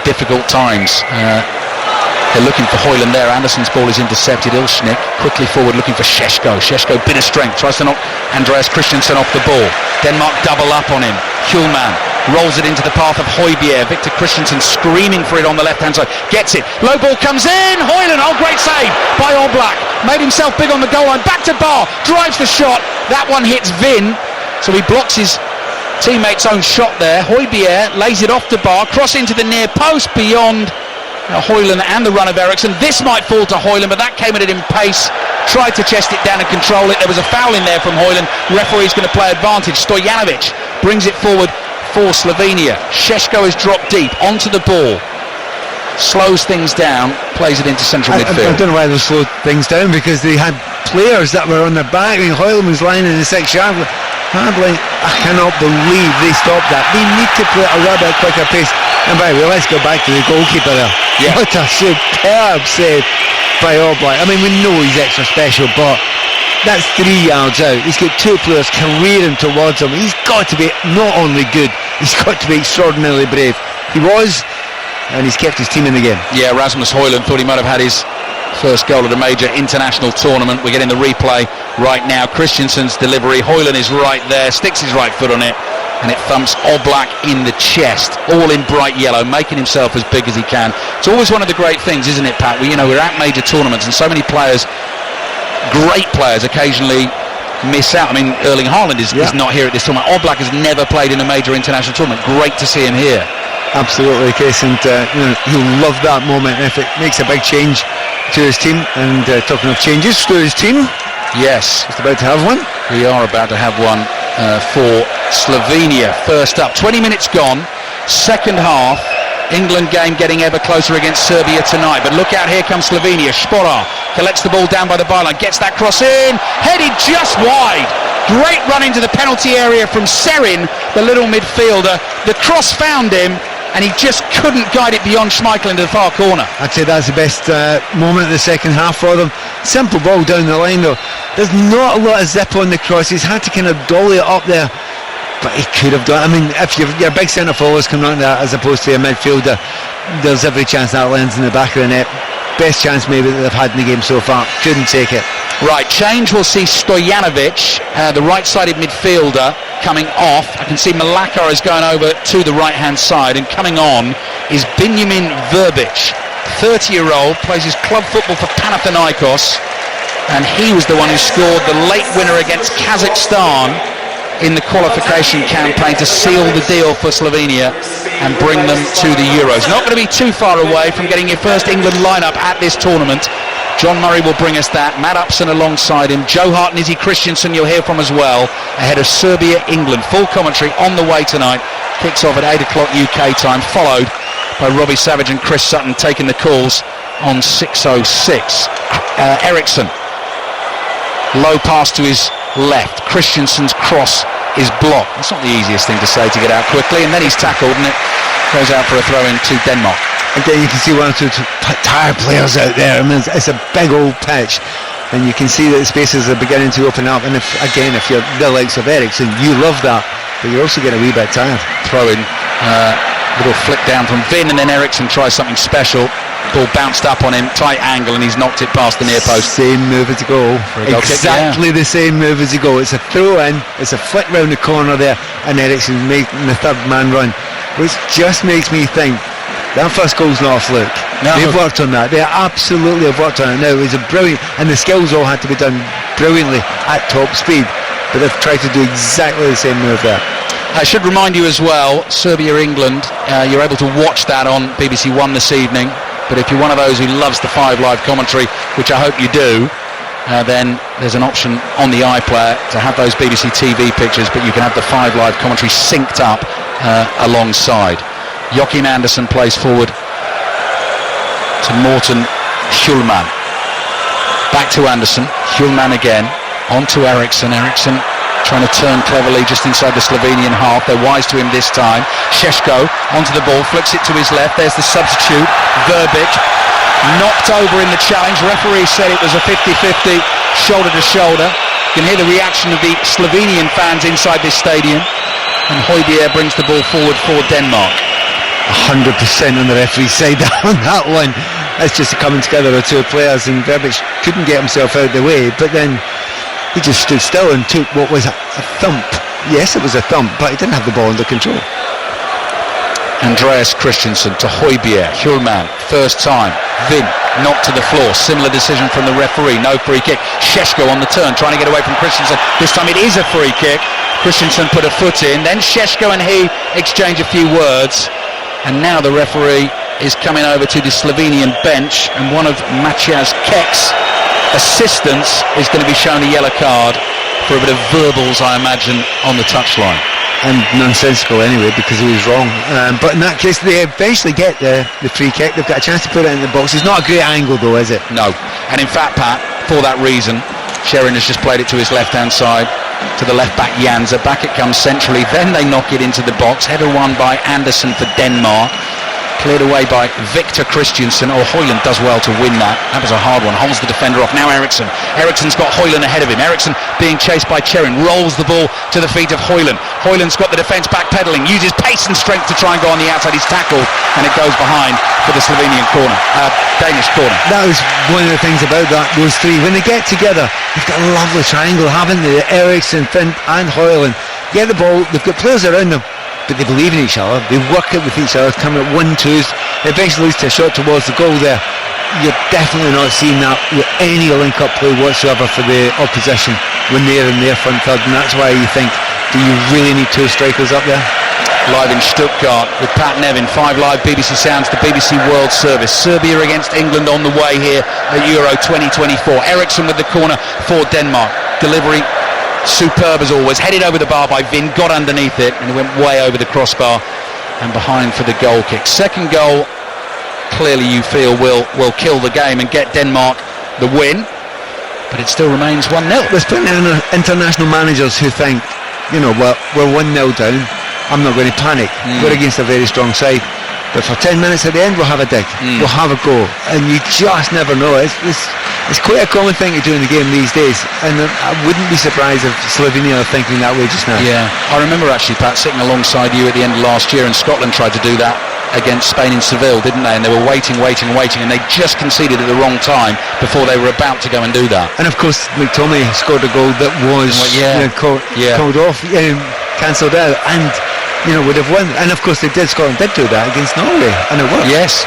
[SPEAKER 1] difficult times. They're looking for Højlund there. Anderson's ball is intercepted. Ilznik quickly forward looking for Šeško. Šeško, bit of strength, tries to knock Andreas Christensen off the ball. Denmark double up on him. Hjulman rolls it into the path of Højbjerg. Victor Christensen screaming for it on the left-hand side. Gets it. Low ball comes in. Højlund, great save by Oblak. Made himself big on the goal line. Back to Bar. Drives the shot. That one hits Vin. So he blocks his teammate's own shot there. Højbjerg lays it off to Bar. Cross into the near post beyond Højlund and the run of Eriksson. This might fall to Højlund, but that came at it in pace. Tried to chest it down and control it. There was a foul in there from Højlund. Referee's going to play advantage. Stojanovic brings it forward for Slovenia. Šeško is dropped deep onto the ball. Slows things down, plays it into central midfield.
[SPEAKER 2] I don't know why they slowed things down, because they had players that were on their back. I mean, Højlund was lying in the 6-yard line. I cannot believe they stopped that. They need to play at a little bit quicker pace. And by the way, let's go back to the goalkeeper there. Yeah. What a superb save by Oblak. I mean, we know he's extra special, but that's 3 yards out. He's got 2 players careering towards him. He's got to be not only good, he's got to be extraordinarily brave. He was, and he's kept his team in the game.
[SPEAKER 1] Yeah, Rasmus Højlund thought he might have had his first goal at a major international tournament. We're getting the replay right now. Christensen's delivery. Højlund is right there, sticks his right foot on it, and it thumps Oblak in the chest, all in bright yellow, making himself as big as he can. It's always one of the great things, isn't it, Pat? We're at major tournaments, and so many players, great players, occasionally miss out. I mean, Erling Haaland is not here at this tournament. Oblak has never played in a major international tournament. Great to see him here.
[SPEAKER 2] Absolutely the case, and he'll love that moment if it makes a big change to his team. And talking of changes to his team,
[SPEAKER 1] yes,
[SPEAKER 2] just about to have one.
[SPEAKER 1] We are about to have one for Slovenia. First up, 20 minutes gone, second half. England game getting ever closer against Serbia tonight. But look out, here comes Slovenia. Spodar collects the ball down by the byline, gets that cross in, headed just wide. Great run into the penalty area from Serin, the little midfielder. The cross found him, and he just couldn't guide it beyond Schmeichel into the far corner.
[SPEAKER 2] I'd say that's the best moment of the second half for them. Simple ball down the line though. There's not a lot of zip on the cross. He's had to kind of dolly it up there, but he could have done. I mean, if your big centre forwards come on there as opposed to a midfielder, there's every chance that lands in the back of the net. Best chance maybe that they've had in the game so far. Couldn't take it.
[SPEAKER 1] Right, change. We'll see Stojanovic, the right-sided midfielder, coming off. I can see Malaka is going over to the right-hand side, and coming on is Binyamin Verbic, 30-year-old, plays his club football for Panathinaikos, and he was the one who scored the late winner against Kazakhstan in the qualification campaign to seal the deal for Slovenia and bring them to the Euros. Not going to be too far away from getting your first England lineup at this tournament. John Murray will bring us that. Matt Upson alongside him. Joe Hart and Izzy Christiansen you'll hear from as well, ahead of Serbia-England. Full commentary on the way tonight. Kicks off at 8 o'clock UK time, followed by Robbie Savage and Chris Sutton taking the calls on 6:06. Eriksson, low pass to his left. Christiansen's cross is blocked. That's not the easiest thing to say to get out quickly, and then he's tackled and it goes out for a throw-in to Denmark.
[SPEAKER 2] Again, you can see one or two tired players out there. I mean, it's a big old pitch, and you can see that the spaces are beginning to open up. And if you're the likes of Eriksson, you love that, but you're also getting a wee bit tired.
[SPEAKER 1] Throw-in, little flick down from Vin, and then Eriksson tries something special. Ball bounced up on him, tight angle, and he's knocked it past the near post.
[SPEAKER 2] Same move as a goal. Exactly the same move as a goal. It's a throw-in, it's a flick round the corner there, and Eriksson making the third man run, which just makes me think that first goal's not a fluke. No. They've worked on that. They absolutely have worked on it. Now, it was a brilliant, and the skills all had to be done brilliantly at top speed, but they've tried to do exactly the same move there.
[SPEAKER 1] I should remind you as well, Serbia-England, you're able to watch that on BBC One this evening. But if you're one of those who loves the 5 Live commentary, which I hope you do, then there's an option on the iPlayer to have those BBC TV pictures, but you can have the 5 Live commentary synced up alongside. Joachim Andersen plays forward to Morten Hjulman. Back to Andersen. Hjulman again. On to Eriksson. Eriksson trying to turn cleverly just inside the Slovenian half. They're wise to him this time. Šeško onto the ball, flicks it to his left. There's the substitute, Verbic, knocked over in the challenge. Referee said it was a 50-50, shoulder to shoulder. You can hear the reaction of the Slovenian fans inside this stadium, and Højbjerg brings the ball forward for Denmark.
[SPEAKER 2] 100% on the referee's side on that one. It's just a coming together of two players, and Verbic couldn't get himself out of the way, but then he just stood still and took what was a thump. Yes, it was a thump, but he didn't have the ball under control.
[SPEAKER 1] Andreas Christensen to Højbjerg. Hjulman, first time. Vin knocked to the floor. Similar decision from the referee. No free kick. Šeško on the turn, trying to get away from Christensen. This time it is a free kick. Christensen put a foot in. Then Šeško and he exchange a few words. And now the referee is coming over to the Slovenian bench, and one of Maciej Kek's assistants is going to be shown a yellow card for a bit of verbals, I imagine, on the touchline.
[SPEAKER 2] And nonsensical anyway, because he was wrong. But in that case, they eventually get the free kick. They've got a chance to put it in the box. It's not a great angle though, is it?
[SPEAKER 1] No. And in fact, Pat, for that reason, Sherin has just played it to his left-hand side, to the left-back Janza. Back it comes centrally. Then they knock it into the box. Header won by Andersen for Denmark. Cleared away by Victor Christiansen. Højlund does well to win that. That was a hard one. Holds the defender off. Now Eriksson. Eriksson's got Højlund ahead of him. Eriksson being chased by Cherin. Rolls the ball to the feet of Højlund. Højlund's got the defence backpedaling. Uses pace and strength to try and go on the outside. He's tackled and it goes behind for the Slovenian corner. Danish corner.
[SPEAKER 2] That was one of the things about those three. When they get together, they've got a lovely triangle, haven't they? Eriksson, Finn and Højlund. Get the ball. They've got players around them, but they believe in each other, they work it with each other, come at 1-2s, eventually leads to a shot towards the goal there. You're definitely not seeing that with any link-up play whatsoever for the opposition when they're in their front third, and that's why you think, do you really need two strikers up there?
[SPEAKER 1] Live in Stuttgart with Pat Nevin, 5 Live BBC Sounds, the BBC World Service. Serbia against England on the way here at Euro 2024. Eriksson with the corner for Denmark. Delivery superb as always, headed over the bar by Vin, got underneath it, and it went way over the crossbar and behind for the goal kick. Second goal, clearly you feel will kill the game and get Denmark the win, but it still remains 1-0.
[SPEAKER 2] There's plenty of international managers who think, you know, we're 1-0 down, I'm not going to panic. We're against a very strong side, but for 10 minutes at the end we'll have a dig, we'll have a go, and you just never know. It's quite a common thing to do in the game these days, and I wouldn't be surprised if Slovenia are thinking that way just now.
[SPEAKER 1] Yeah, I remember actually, Pat, sitting alongside you at the end of last year, and Scotland tried to do that against Spain in Seville, didn't they? And they were waiting, and they just conceded at the wrong time before they were about to go and do that.
[SPEAKER 2] And of course, McTominay scored a goal that was called off. cancelled out, and would have won. And of course Scotland did do that against Norway, and it worked.
[SPEAKER 1] Yes.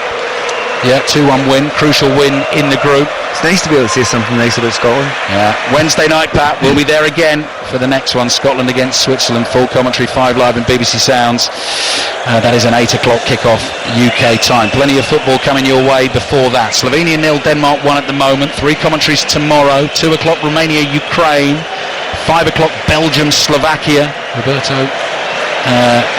[SPEAKER 1] Yeah, 2-1 win, crucial win in the group.
[SPEAKER 2] It's nice to be able to say something nice about Scotland.
[SPEAKER 1] Yeah, Wednesday night, Pat, we'll be there again for the next one, Scotland against Switzerland. Full commentary, 5 Live and BBC Sounds. That is an 8 o'clock kickoff UK time. Plenty of football coming your way before that. Slovenia 0, Denmark 1 at the moment. 3 commentaries tomorrow. 2 o'clock Romania, Ukraine. 5 o'clock Belgium, Slovakia.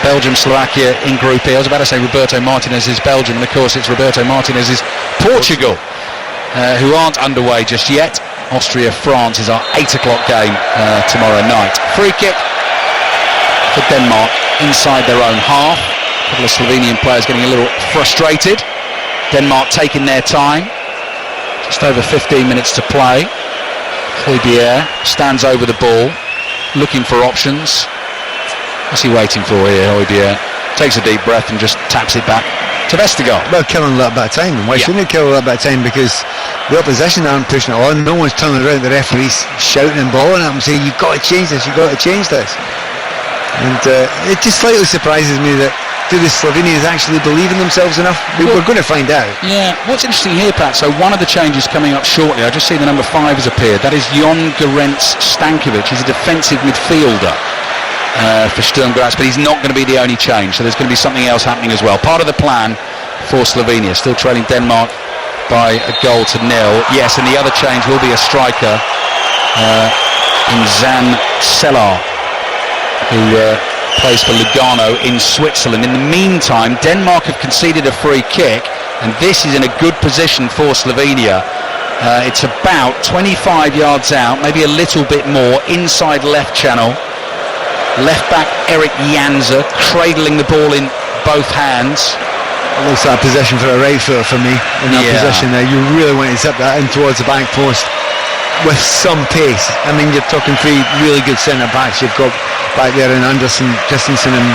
[SPEAKER 1] Belgium, Slovakia in Group E. I was about to say Roberto Martinez's Belgium, and of course it's Roberto Martinez's Portugal, who aren't underway just yet. Austria, France is our 8 o'clock game tomorrow night. Free kick for Denmark inside their own half. A couple of Slovenian players getting a little frustrated. Denmark taking their time. Just over 15 minutes to play. Højbjerg stands over the ball, looking for options. What's he waiting for here, Højbjerg? Takes a deep breath and just taps it back to Vestergaard.
[SPEAKER 2] Well, killing a little bit of time. Why shouldn't it kill a little bit of time? Because the opposition aren't pushing it on. No one's turning around. The referee's shouting and bawling at him, saying, "You've got to change this. You've got to change this." And it just slightly surprises me that do the Slovenians actually believe in themselves enough? We're going to find out.
[SPEAKER 1] Yeah. What's interesting here, Pat? So one of the changes coming up shortly. I just see the number 5 has appeared. That is Jon Gorenc Stankovic. He's a defensive midfielder for Sturm Graz, but he's not going to be the only change, so there's going to be something else happening as well. Part of the plan for Slovenia, still trailing Denmark by a goal to 0. Yes, and the other change will be a striker in Jan Selar, who plays for Lugano in Switzerland. In the meantime, Denmark have conceded a free kick, and this is in a good position for Slovenia. It's about 25 yards out, maybe a little bit more, inside left channel. Left back Erik Janser cradling the ball in both hands.
[SPEAKER 2] It looks like a possession for a right footer for me in that position there. You really want to zip that in towards the back post with some pace. I mean, you're talking 3 really good centre backs. You've got back there in Anderson, Christensen and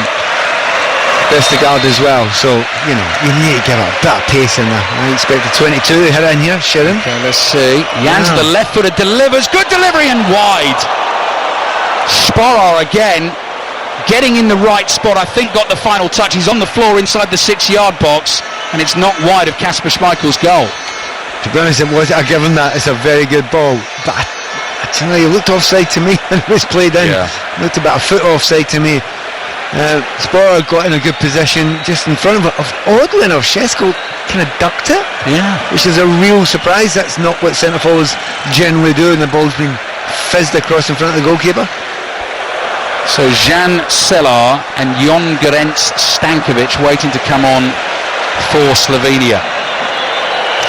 [SPEAKER 2] Vestergaard as well. So, you need to give a bit of pace in there. I expect the 22 to hit in here, Sharon.
[SPEAKER 1] Okay, let's see. Janser, the left footer, delivers. Good delivery and wide. Sporar again, getting in the right spot. I think got the final touch. He's on the floor inside the 6-yard box, and it's not wide of Kasper Schmeichel's goal.
[SPEAKER 2] To be honest, I give him that. It's a very good ball, but I tell you, he looked offside to me when it was played in. Looked about a foot offside to me. Sporar got in a good position just in front of it. Oddly enough, Šeško kind of ducked it, which is a real surprise. That's not what centre forwards generally do, and the ball's been fizzed across in front of the goalkeeper.
[SPEAKER 1] So Jan Selar and Jon Gorenc Stankovic waiting to come on for Slovenia.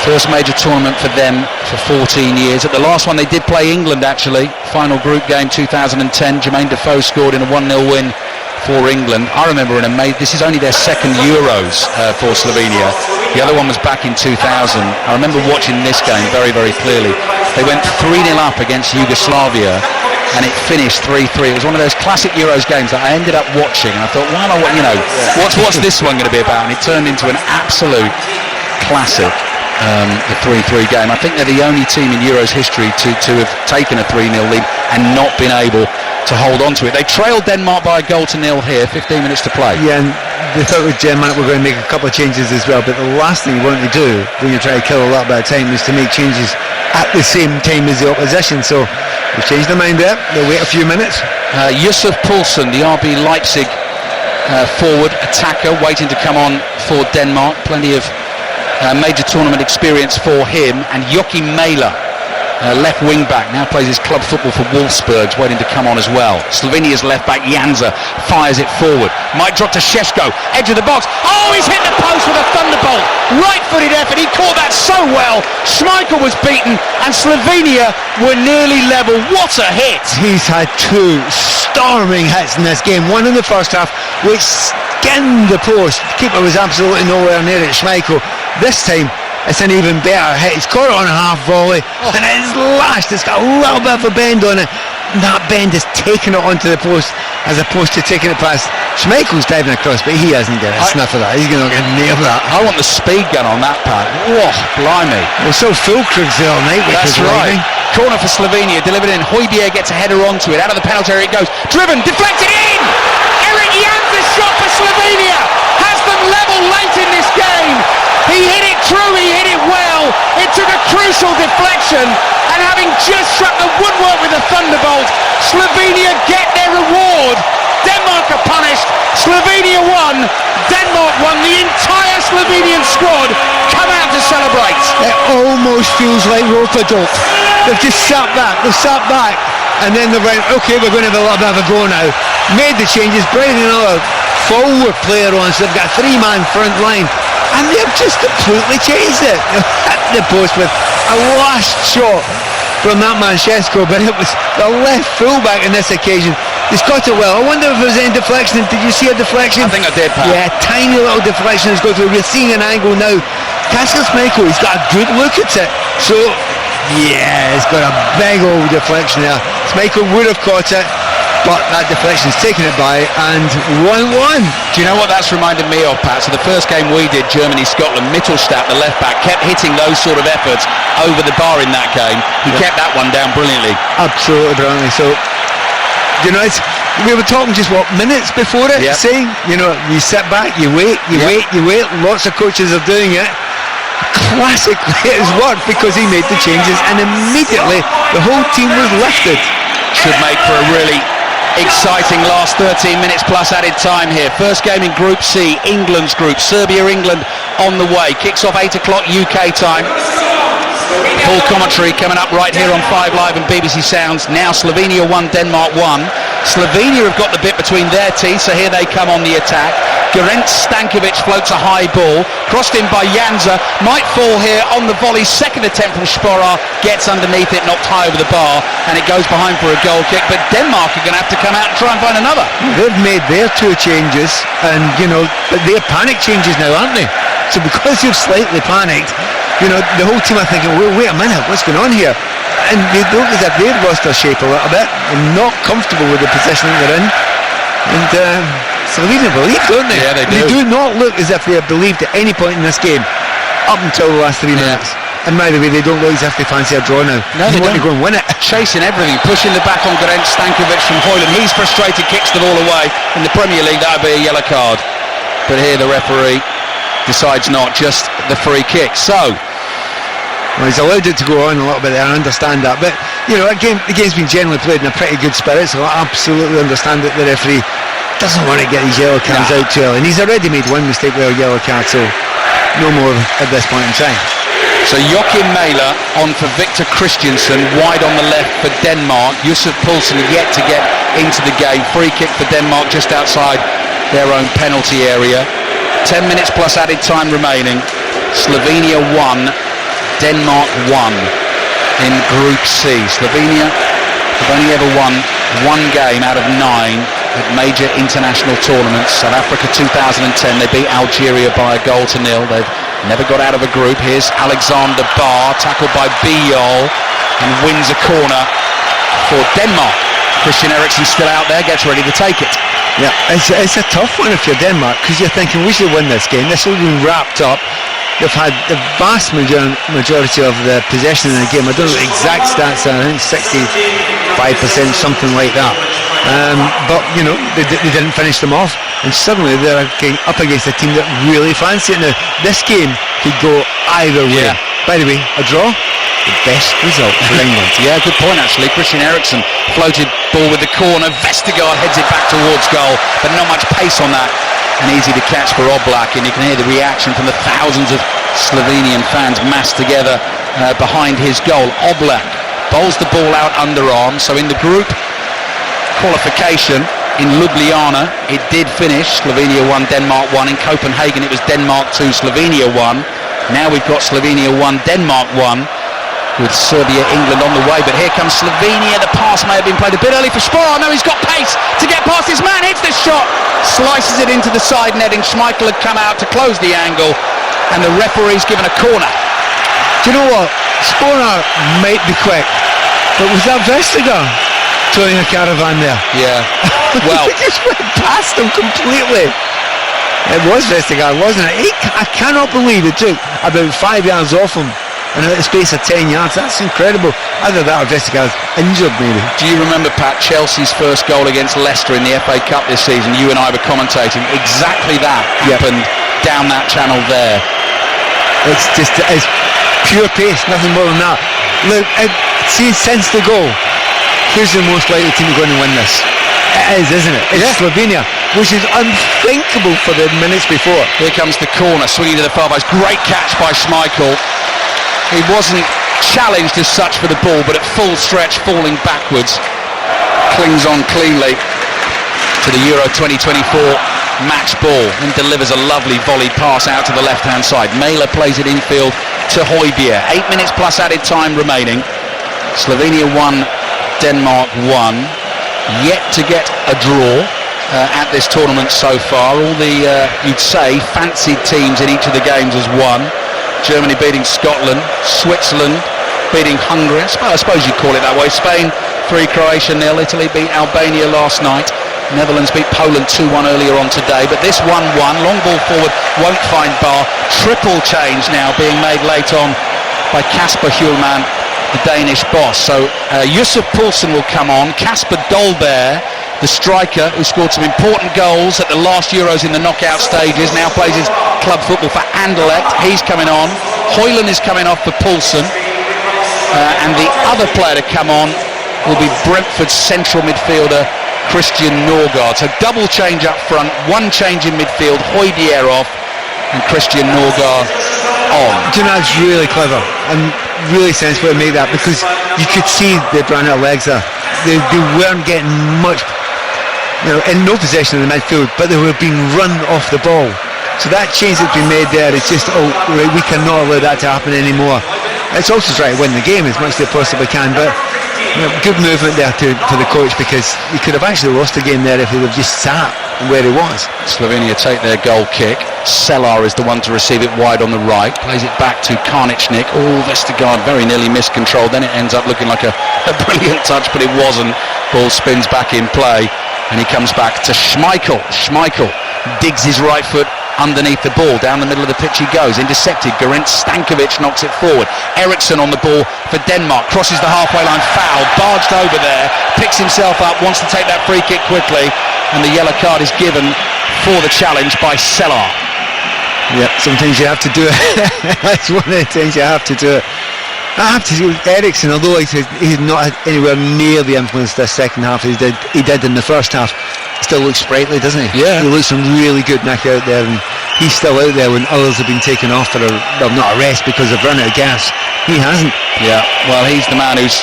[SPEAKER 1] First major tournament for them for 14 years. At the last one they did play England, actually. Final group game 2010. Jermaine Defoe scored in a 1-0 win for England. I remember this is only their second Euros for Slovenia. The other one was back in 2000. I remember watching this game very, very clearly. They went 3-0 up against Yugoslavia, and it finished 3-3. It was one of those classic Euros games that I ended up watching, and I thought, why not? What's this one going to be about? And it turned into an absolute classic, the 3-3 game. I think they're the only team in Euros history to have taken a 3-0 lead and not been able to hold on to it. They trailed Denmark by a goal to 0 here, 15 minutes to play.
[SPEAKER 2] Yeah, and they thought with Denmark we're going to make a couple of changes as well, but the last thing you want to do when you're trying to kill a lot of time is to make changes at the same time as the opposition. So they've changed their mind there. They'll wait a few minutes.
[SPEAKER 1] Yusuf Poulsen, the RB Leipzig forward attacker, waiting to come on for Denmark. Plenty of major tournament experience for him. And Joachim Mæhle, left wing back, now plays his club football for Wolfsburg, waiting to come on as well. Slovenia's left back Janser fires it forward. Might drop to Šeško, edge of the box. Oh, he's hit the post with a thunderbolt. Right-footed effort. He caught that so well. Schmeichel was beaten, and Slovenia were nearly level. What a hit!
[SPEAKER 2] He's had 2 storming hits in this game. One in the first half, which skinned the post. The keeper was absolutely nowhere near it. Schmeichel. This time, it's an even better hit. He's caught it on a half volley, and it's lashed. It's got a little bit of a bend on it. And that bend is taking it onto the post as opposed to taking it past. Schmeichel's diving across, but he hasn't got a sniff of that. He's going to get nailed that.
[SPEAKER 1] I want the speed gun on that, Pat. Whoa, blimey.
[SPEAKER 2] We're so full Kriegs the all night.
[SPEAKER 1] That's right. Corner for Slovenia, delivered in. Højbjerg gets a header onto it. Out of the penalty area it goes. Driven, deflected in! game. He hit it true, he hit it well. It took a crucial deflection, and having just struck the woodwork with a thunderbolt, Slovenia get their reward. Denmark are punished, Slovenia won, Denmark won. The entire Slovenian squad come out to celebrate.
[SPEAKER 2] It almost feels like rope-a-dope. They've just sat back, and then they went, okay, we're going to have a little bit of a go now. Made the changes, brought in another forward player on, so they've got a 3-man front line, and they've just completely changed it. They hit the post with a last shot from that man Šeško, but it was the left fullback in this occasion. He's got it well. I wonder if there was any deflection. Did you see a deflection?
[SPEAKER 1] I think I did, Pat.
[SPEAKER 2] Yeah, tiny little deflection has gone through. We're seeing an angle now. Kasper Schmeichel, he's got a good look at it. So, yeah, it's got a big old deflection there. Schmeichel would have caught it, but that deflection's taken it by, and 1-1.
[SPEAKER 1] Do you know what that's reminded me of, Pat? So the first game we did, Germany-Scotland, Mittelstadt, the left-back, kept hitting those sort of efforts over the bar in that game. He kept that one down brilliantly.
[SPEAKER 2] Absolutely brilliantly. So, you know, we were talking just, minutes before it, saying, you know, you sit back, you wait. Lots of coaches are doing it. Classically, it has worked because he made the changes, and immediately the whole team was lifted.
[SPEAKER 1] Should make for a really exciting last 13 minutes plus added time here. First game in Group C, England's group. Serbia-England on the way. Kicks off 8 o'clock UK time. Full commentary coming up right here on 5 Live and BBC Sounds. Now Slovenia 1, Denmark 1. Slovenia have got the bit between their teeth, so here they come on the attack. Goran Stankovic floats a high ball, crossed in by Janza, might fall here on the volley. Second attempt from Sporar, gets underneath it, knocked high over the bar, and it goes behind for a goal kick. But Denmark are going to have to come out and try and find another.
[SPEAKER 2] They've made their 2 changes, and you know, but they're panic changes now, aren't they? So because you've slightly panicked, you know, the whole team are thinking, well, wait a minute, what's going on here? And they look as if they've lost their shape a little bit and not comfortable with the position that they're in. And Slovenia believe, don't they?
[SPEAKER 1] Yeah, they do.
[SPEAKER 2] They do not look as if they have believed at any point in this game up until the last 3 minutes. And by the way, they don't look as if they fancy a draw now.
[SPEAKER 1] No, they
[SPEAKER 2] want
[SPEAKER 1] don't.
[SPEAKER 2] to go and win it.
[SPEAKER 1] Chasing everything, pushing the back on Goran Stankovic from Hoyland. He's frustrated, kicks the ball away. In the Premier League, that would be a yellow card. But here the referee decides not, just the free kick. So,
[SPEAKER 2] well, he's allowed it to go on a little bit there, I understand that. But, you know, the game's been generally played in a pretty good spirit, so I absolutely understand that the referee doesn't want to get these yellow cards out too early. And he's already made one mistake with a yellow card, so no more at this point in time.
[SPEAKER 1] So Joachim Mæhle on for Victor Christiansen, wide on the left for Denmark. Yusuf Poulsen yet to get into the game. Free kick for Denmark just outside their own penalty area. 10 minutes plus added time remaining. Slovenia 1, Denmark 1 in Group C. Slovenia have only ever won 1 game out of 9 at major international tournaments. South Africa 2010, they beat Algeria by 1-0. They've never got out of a group. Here's Alexander Barr, tackled by Bijol, and wins a corner for Denmark. Christian Eriksen still out there, gets ready to take it.
[SPEAKER 2] Yeah, it's a tough one if you're Denmark, because you're thinking we should win this game. This will be wrapped up. They've had the vast majority of the possession in the game. I don't know the exact stats, I think 65%, something like that. But, you know, they didn't finish them off. And suddenly they're up against a team that really fancy it. Now, this game could go either way.
[SPEAKER 1] Yeah.
[SPEAKER 2] By the way, a draw, the best result for England.
[SPEAKER 1] Yeah, good point actually. Christian Eriksen floated ball with the corner. Vestergaard heads it back towards goal, but not much pace on that. And easy to catch for Oblak, and you can hear the reaction from the thousands of Slovenian fans massed together behind his goal. Oblak bowls the ball out underarm. So in the group qualification in Ljubljana, it did finish Slovenia 1, Denmark 1. In Copenhagen, it was Denmark 2, Slovenia 1. Now we've got Slovenia 1, Denmark 1, with Serbia, England on the way. But here comes Slovenia. The pass may have been played a bit early for Sporar. No, he's got pace to get past his man. Hits this shot, slices it into the side netting. Schmeichel had come out to close the angle, and the referee's given a corner.
[SPEAKER 2] Do you know what? Sporar might be quick, but was that Vestergaard towing a caravan there?
[SPEAKER 1] Yeah. Well,
[SPEAKER 2] he just went past him completely. It was Vestergaard, wasn't it? I cannot believe it took about 5 yards off him and out of space of 10 yards. That's incredible. Either that or Vestergaard's injured maybe.
[SPEAKER 1] Do you remember, Pat, Chelsea's first goal against Leicester in the FA Cup this season? You and I were commentating. Exactly that happened down that channel there.
[SPEAKER 2] It's pure pace, nothing more than that. Look, see, since the goal, who's the most likely team to go and win this? It is, isn't it? It's Slovenia, which is unthinkable for the minutes before.
[SPEAKER 1] Here comes the corner, swinging to the far post. Great catch by Schmeichel. He wasn't challenged as such for the ball, but at full stretch, falling backwards, clings on cleanly to the Euro 2024 match ball and delivers a lovely volley pass out to the left-hand side. Mæhle plays it infield to Højbjerg. 8 minutes plus added time remaining. Slovenia 1, Denmark 1. Yet to get a draw at this tournament so far. All the, you'd say, fancied teams in each of the games has won. Germany beating Scotland, Switzerland beating Hungary, I suppose you'd call it that way. Spain 3, Croatia 0, Italy beat Albania last night. Netherlands beat Poland 2-1 earlier on today, but this 1-1, long ball forward, won't find Bar. Triple change now being made late on by Kasper Hjulmand, the Danish boss. So Yusuf Poulsen will come on. Kasper Dolberg, the striker who scored some important goals at the last Euros in the knockout stages, now plays his club football for Anderlecht. He's coming on. Højlund is coming off for Poulsen. And the other player to come on will be Brentford's central midfielder, Christian Norgard. So double change up front, one change in midfield, Højbjerg off and Christian Norgard on.
[SPEAKER 2] Do you know, it's really clever and really sensible to make that, because you could see they ran out of legs there. They weren't getting much, in no possession in the midfield, but they were being run off the ball. So that change that's been made there is just, we cannot allow that to happen anymore. It's also trying to win the game as much as they possibly can, but good movement there for the coach, because he could have actually lost the game there if he would have just sat where he was.
[SPEAKER 1] Slovenia take their goal kick. Selar is the one to receive it wide on the right, plays it back to Karničnik. Vestergaard very nearly miscontrolled, then it ends up looking like a brilliant touch, but it wasn't. Ball spins back in play and he comes back to Schmeichel. Schmeichel digs his right foot underneath the ball, down the middle of the pitch he goes, intercepted. Gerent Stankovic knocks it forward. Eriksson on the ball for Denmark, crosses the halfway line, foul, barged over there, picks himself up, wants to take that free kick quickly, and the yellow card is given for the challenge by Selar.
[SPEAKER 2] Yeah, sometimes you have to do it. That's one of the things you have to do it. I have to do Eriksson, although he's not had anywhere near the influence this second half he did in the first half. Still looks sprightly, doesn't he?
[SPEAKER 1] Yeah.
[SPEAKER 2] He looks some really good knack out there, and he's still out there when others have been taken off for not a rest because they've run out of gas. He hasn't. Yeah,
[SPEAKER 1] well, he's the man who's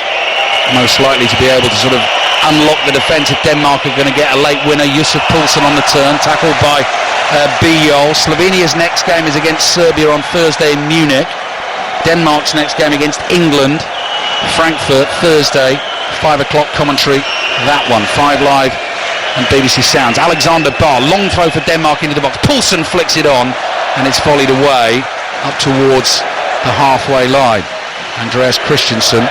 [SPEAKER 1] most likely to be able to sort of unlock the defence if Denmark are going to get a late winner. Yusuf Poulsen on the turn, tackled by Bijol. Slovenia's next game is against Serbia on Thursday in Munich. Denmark's next game against England, Frankfurt, Thursday, 5 o'clock commentary, that one, 5 Live and BBC Sounds. Alexander Bar, long throw for Denmark into the box. Poulsen flicks it on and it's volleyed away up towards the halfway line. Andreas Christensen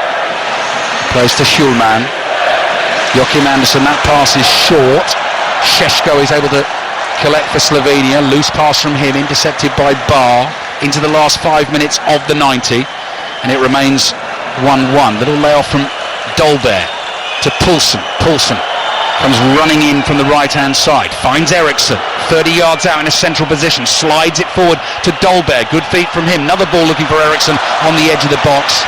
[SPEAKER 1] plays to Hjulmand. Joachim Andersen, that pass is short. Šeško is able to collect for Slovenia. Loose pass from him, intercepted by Bar into the last 5 minutes of the 90, and it remains 1-1. Little layoff from Dolberg to Poulsen. Poulsen comes running in from the right-hand side, finds Eriksson 30 yards out in a central position, slides it forward to Dolberg. Good feet from him. Another ball looking for Eriksson on the edge of the box.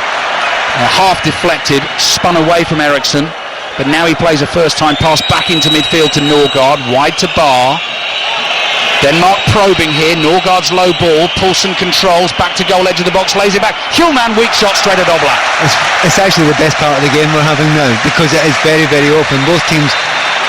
[SPEAKER 1] Half deflected, spun away from Eriksson, but now he plays a first-time pass back into midfield to Norgard, wide to Bar. Denmark probing here. Norgard's low ball. Poulsen controls, back to goal edge of the box, lays it back. Hjulmand, weak shot straight at Oblak.
[SPEAKER 2] It's actually the best part of the game we're having now, because it is very, very open. Both teams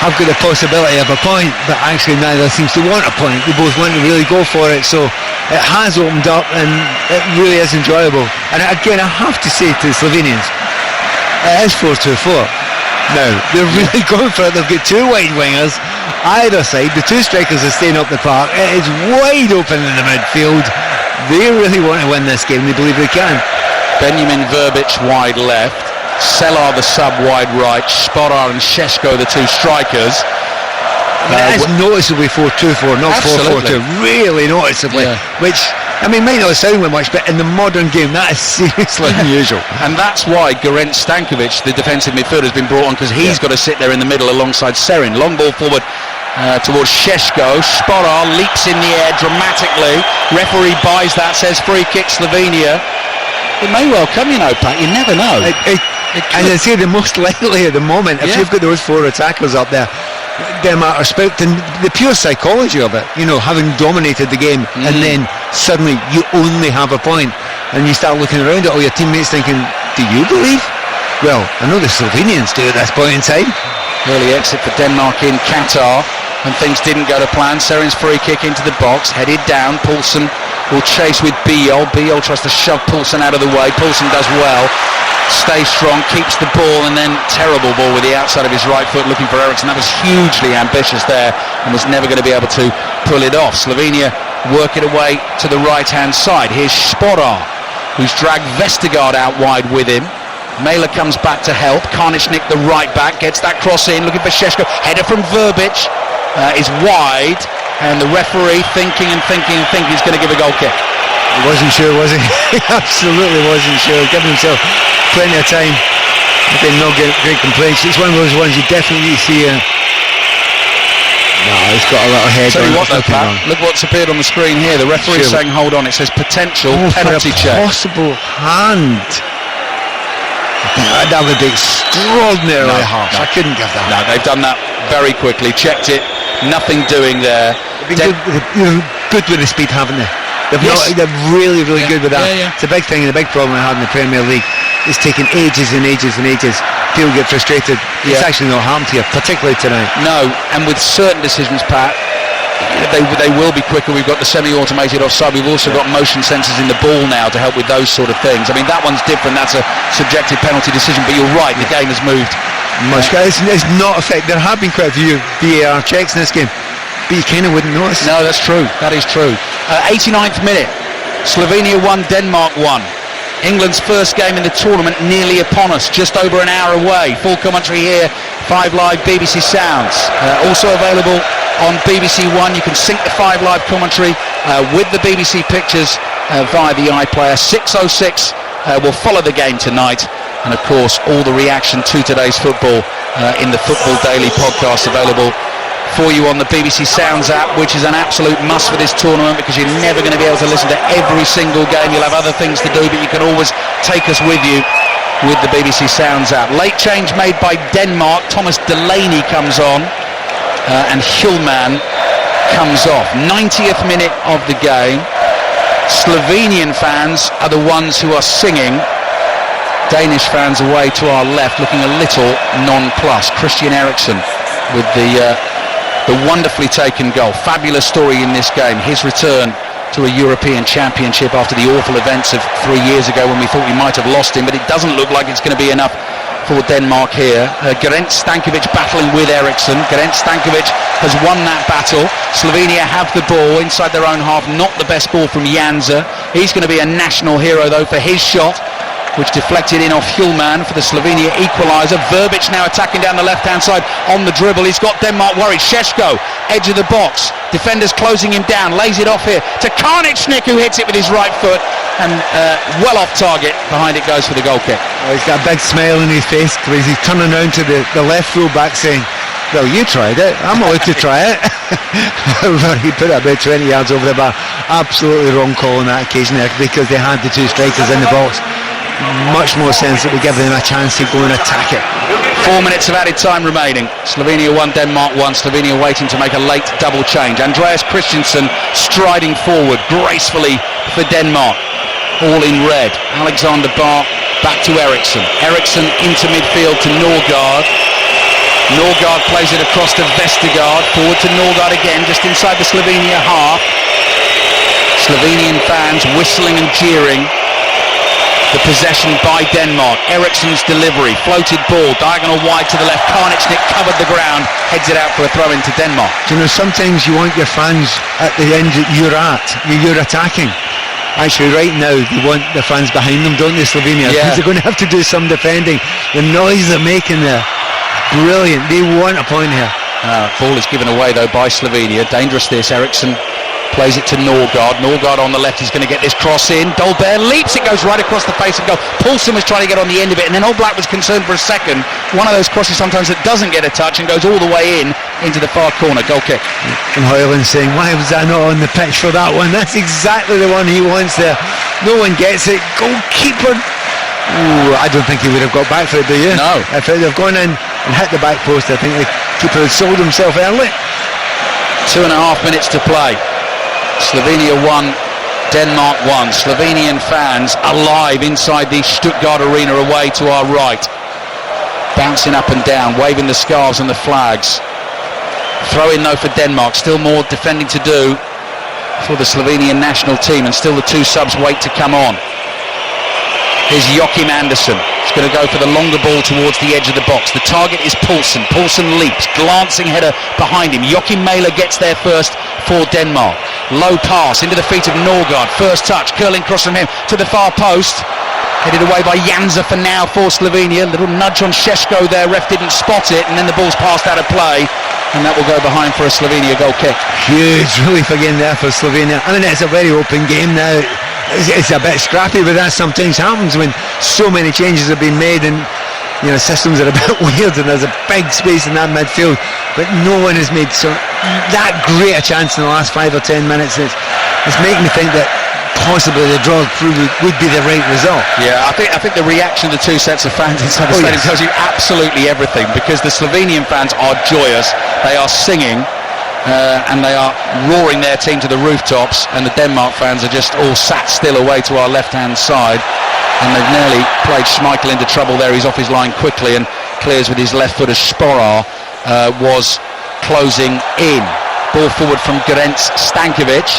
[SPEAKER 2] have got the possibility of a point, but actually neither seems to want a point. They both want to really go for it, so it has opened up and it really is enjoyable. And again, I have to say to the Slovenians, it is 4-2-4. Now, they're really going for it. They've got two wide wingers either side. The two strikers are staying up the park. It is wide open in the midfield. They really want to win this game. They believe they can.
[SPEAKER 1] Benjamin Verbic wide left, Selar the sub wide right, Sporar and Šeško the two strikers.
[SPEAKER 2] It is noticeably 4-2-4, not 4-4-2. Really noticeably.
[SPEAKER 1] Yeah.
[SPEAKER 2] Which, might not sound like much, but in the modern game, that is seriously unusual.
[SPEAKER 1] And that's why Gerent Stankovic, the defensive midfielder, has been brought on, because he's got to sit there in the middle alongside Serin. Long ball forward towards Šeško. Sporar leaps in the air dramatically. Referee buys that, says free kick Slovenia. It may well come, Pat, you never know.
[SPEAKER 2] And I say the most likely at the moment, if you've got those 4 attackers up there, Denmark are expecting the pure psychology of it, having dominated the game, and then suddenly you only have a point, and you start looking around at all your teammates thinking, do you believe? Well, I know the Slovenians do at this point in time.
[SPEAKER 1] Early exit for Denmark in Qatar, and things didn't go to plan. Serin's free kick into the box, headed down. Poulsen will chase with Biol. Biol tries to shove Poulsen out of the way. Poulsen does well, stays strong, keeps the ball, and then terrible ball with the outside of his right foot looking for Eriksson. That was hugely ambitious there and was never going to be able to pull it off. Slovenia work it away to the right hand side. Here's Sporar, who's dragged Vestergaard out wide with him. Mela comes back to help. Karničnik, the right back, gets that cross in, looking for Šeško. Header from Verbic is wide, and the referee thinking he's going to give a goal kick.
[SPEAKER 2] He wasn't sure, was he? He absolutely wasn't sure. Giving himself plenty of time. I think no great complaints. It's one of those ones you definitely see. No, he's got a lot of head.
[SPEAKER 1] Tell you what though, Pat, look what's appeared on the screen here. The referee saying hold on. It says potential penalty check.
[SPEAKER 2] Possible hand. That would be extraordinarily harsh. I couldn't give that.
[SPEAKER 1] No, they've done that very quickly. Checked it. Nothing doing there.
[SPEAKER 2] They've been good with the speed, haven't they? They're really good with that. It's a big thing and a big problem I have in the Premier League. It's taken ages and ages and ages. People get frustrated. It's actually not happened here, particularly tonight.
[SPEAKER 1] No, and with certain decisions, Pat, they will be quicker. We've got the semi-automated offside. We've also got motion sensors in the ball now to help with those sort of things. I mean, that one's different. That's a subjective penalty decision. But you're right, the game has moved.
[SPEAKER 2] It's not affected. There have been quite a few VAR checks in this game, but you kind of wouldn't notice.
[SPEAKER 1] No, that's true. That is true. 89th minute. Slovenia 1, Denmark 1. England's first game in the tournament nearly upon us, just over an hour away. Full commentary here, 5 Live BBC Sounds. Also available on BBC One. You can sync the 5 Live commentary with the BBC pictures via the iPlayer. 6:06 will follow the game tonight. And of course, all the reaction to today's football in the Football Daily podcast available for you on the BBC Sounds app, which is an absolute must for this tournament because you're never going to be able to listen to every single game. You'll have other things to do, but you can always take us with you with the BBC Sounds app. Late change made by Denmark. Thomas Delaney comes on and Hjulman comes off. 90th minute of the game. Slovenian fans are the ones who are singing. Danish fans away to our left looking a little nonplussed. Christian Eriksen with the wonderfully taken goal. Fabulous story in this game. His return to a European Championship after the awful events of 3 years ago when we thought we might have lost him, but it doesn't look like it's going to be enough for Denmark here. Gerent Stankovic battling with Eriksen. Gerent Stankovic has won that battle. Slovenia have the ball inside their own half. Not the best ball from Janza. He's going to be a national hero though for his shot, which deflected in off Hjulman for the Slovenia equaliser. Verbic now attacking down the left-hand side on the dribble. He's got Denmark worried. Šeško, edge of the box. Defenders closing him down. Lays it off here to Karničnik, who hits it with his right foot. And well off target. Behind it goes for the goal kick.
[SPEAKER 2] Well, he's got a big smile on his face because he's turning around to the left full back saying, well, you tried it. I'm allowed to try it. He put it about 20 yards over the bar. Absolutely wrong call on that occasion there because they had the 2 strikers in the box. Much more sense that we give them a chance to go and attack it.
[SPEAKER 1] 4 minutes of added time remaining. Slovenia 1, Denmark 1. Slovenia waiting to make a late double change. Andreas Christensen striding forward gracefully for Denmark. All in red. Alexander Bach back to Eriksen. Eriksen into midfield to Norgard. Norgard plays it across to Vestergaard. Forward to Norgard again, just inside the Slovenia half. Slovenian fans whistling and jeering. The possession by Denmark. Eriksen's delivery, floated ball, diagonal wide to the left. Karničnik covered the ground, heads it out for a throw into Denmark.
[SPEAKER 2] Do you know, sometimes you want your fans at the end that you're attacking. Actually, right now, they want the fans behind them, don't they, Slovenia? Because they're going to have to do some defending. The noise they're making there, brilliant. They want a point here.
[SPEAKER 1] Ball is given away, though, by Slovenia. Dangerous this. Eriksen plays it to Norgard. Norgard on the left. He's going to get this cross in. Dolberg leaps. It goes right across the face of goal. Poulsen was trying to get on the end of it, and then Oblak was concerned for a second. One of those crosses sometimes that doesn't get a touch and goes all the way in. into the far corner. Goal kick.
[SPEAKER 2] And Hoyland saying, why was I not on the pitch for that one? That's exactly the one he wants there. No one gets it. Goalkeeper. Ooh, I don't think he would have got back for it, do you?
[SPEAKER 1] No.
[SPEAKER 2] If they'd have gone in and hit the back post, I think the keeper had sold himself early.
[SPEAKER 1] 2.5 minutes to play. Slovenia 1, Denmark 1. Slovenian fans alive inside the Stuttgart arena away to our right. Bouncing up and down, waving the scarves and the flags. Throw in though for Denmark. Still more defending to do for the Slovenian national team, and still the two subs wait to come on. Here's Joachim Andersen. He's going to go for the longer ball towards the edge of the box. The target is Poulsen. Poulsen leaps. Glancing header behind him. Joachim Mæhle gets there first for Denmark. Low pass into the feet of Norgard. First touch. Curling cross from him to the far post. Headed away by Janza for now for Slovenia. Little nudge on Šeško there. Ref didn't spot it. And then the ball's passed out of play. And that will go behind for a Slovenia goal kick.
[SPEAKER 2] Huge relief again there for Slovenia. I mean, it's a very open game now. It's a bit scrappy, but that sometimes happens when so many changes have been made and, you know, systems are a bit weird and there's a big space in that midfield, but no one has made that great a chance in the last 5 or 10 minutes. It's making me think that possibly the draw through would be the right result. Yeah,
[SPEAKER 1] I think the reaction of the two sets of fans inside the stadium tells you absolutely everything, because the Slovenian fans are joyous, they are singing, and they are roaring their team to the rooftops, and the Denmark fans are just all sat still away to our left-hand side, and they've nearly played Schmeichel into trouble there. He's off his line quickly and clears with his left foot as Sporar was closing in. Ball forward from Gerenc Stankovic,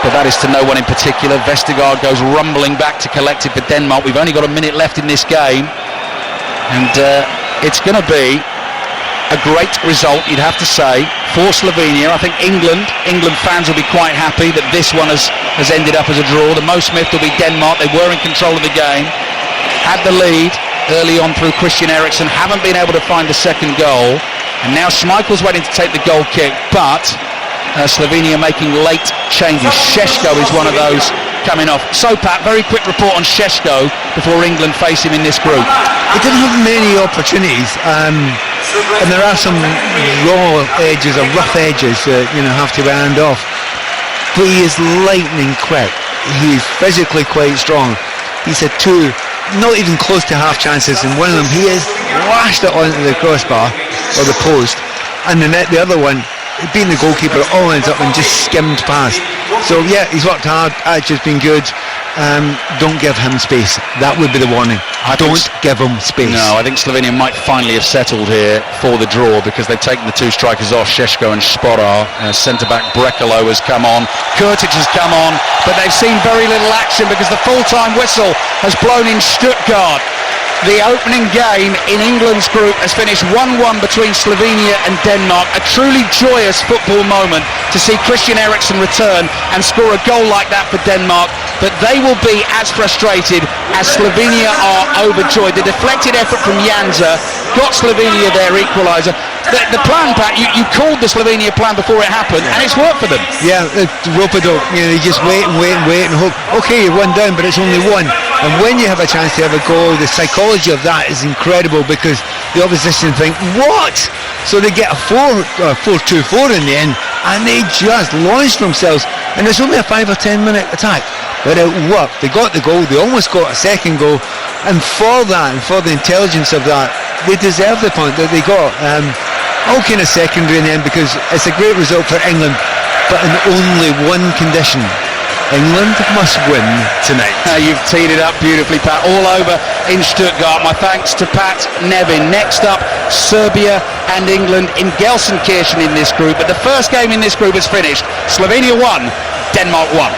[SPEAKER 1] but that is to no one in particular. Vestergaard goes rumbling back to collect it for Denmark. We've only got a minute left in this game, and it's going to be a great result, you'd have to say, for Slovenia. I think England fans will be quite happy that this one has ended up as a draw. The most miffed will be Denmark. They were in control of the game, had the lead early on through Christian Eriksen, haven't been able to find the second goal, and now Schmeichel's waiting to take the goal kick, but Slovenia making late changes. Šeško is one of those coming off. So Pat, very quick report on Šeško before England face him in this group.
[SPEAKER 2] He didn't have many opportunities, and there are some raw edges or rough edges that have to be ironed off, but he is lightning quick. He's physically quite strong. He's had two not even close to half chances, and one of them he has lashed it onto the crossbar or the post, and the other one, being the goalkeeper, all ends up and just skimmed past. So yeah, he's worked hard, actually been good. Don't give him space. That would be the warning. Don't give him space.
[SPEAKER 1] No, I think Slovenia might finally have settled here for the draw, because they've taken the two strikers off, Šeško and Sporar. Centre-back Brekalo has come on, Kurtic has come on, but they've seen very little action because the full-time whistle has blown in Stuttgart. The opening game in England's group has finished 1-1 between Slovenia and Denmark. A truly joyous football moment to see Christian Eriksen return and score a goal like that for Denmark. But they will be as frustrated as Slovenia are overjoyed. The deflected effort from Janza got Slovenia their equaliser. The plan, Pat, you called the Slovenia plan before it happened, and it's worked for them.
[SPEAKER 2] Yeah, rope-a-dope. You just wait and hope. Okay, you're one down, but it's only one. And when you have a chance to have a goal, the psychology of that is incredible, because the opposition think, what? So they get a 4-2-4 in the end, and they just launch themselves. And it's only a 5 or 10 minute attack, but it worked. They got the goal, they almost got a second goal, and for that, and for the intelligence of that, they deserve the point that they got. All kind of secondary in the end, because it's a great result for England, but in only one condition. England must win tonight.
[SPEAKER 1] You've teed it up beautifully, Pat, all over in Stuttgart. My thanks to Pat Nevin. Next up, Serbia and England in Gelsenkirchen in this group. But the first game in this group is finished. Slovenia 1, Denmark 1.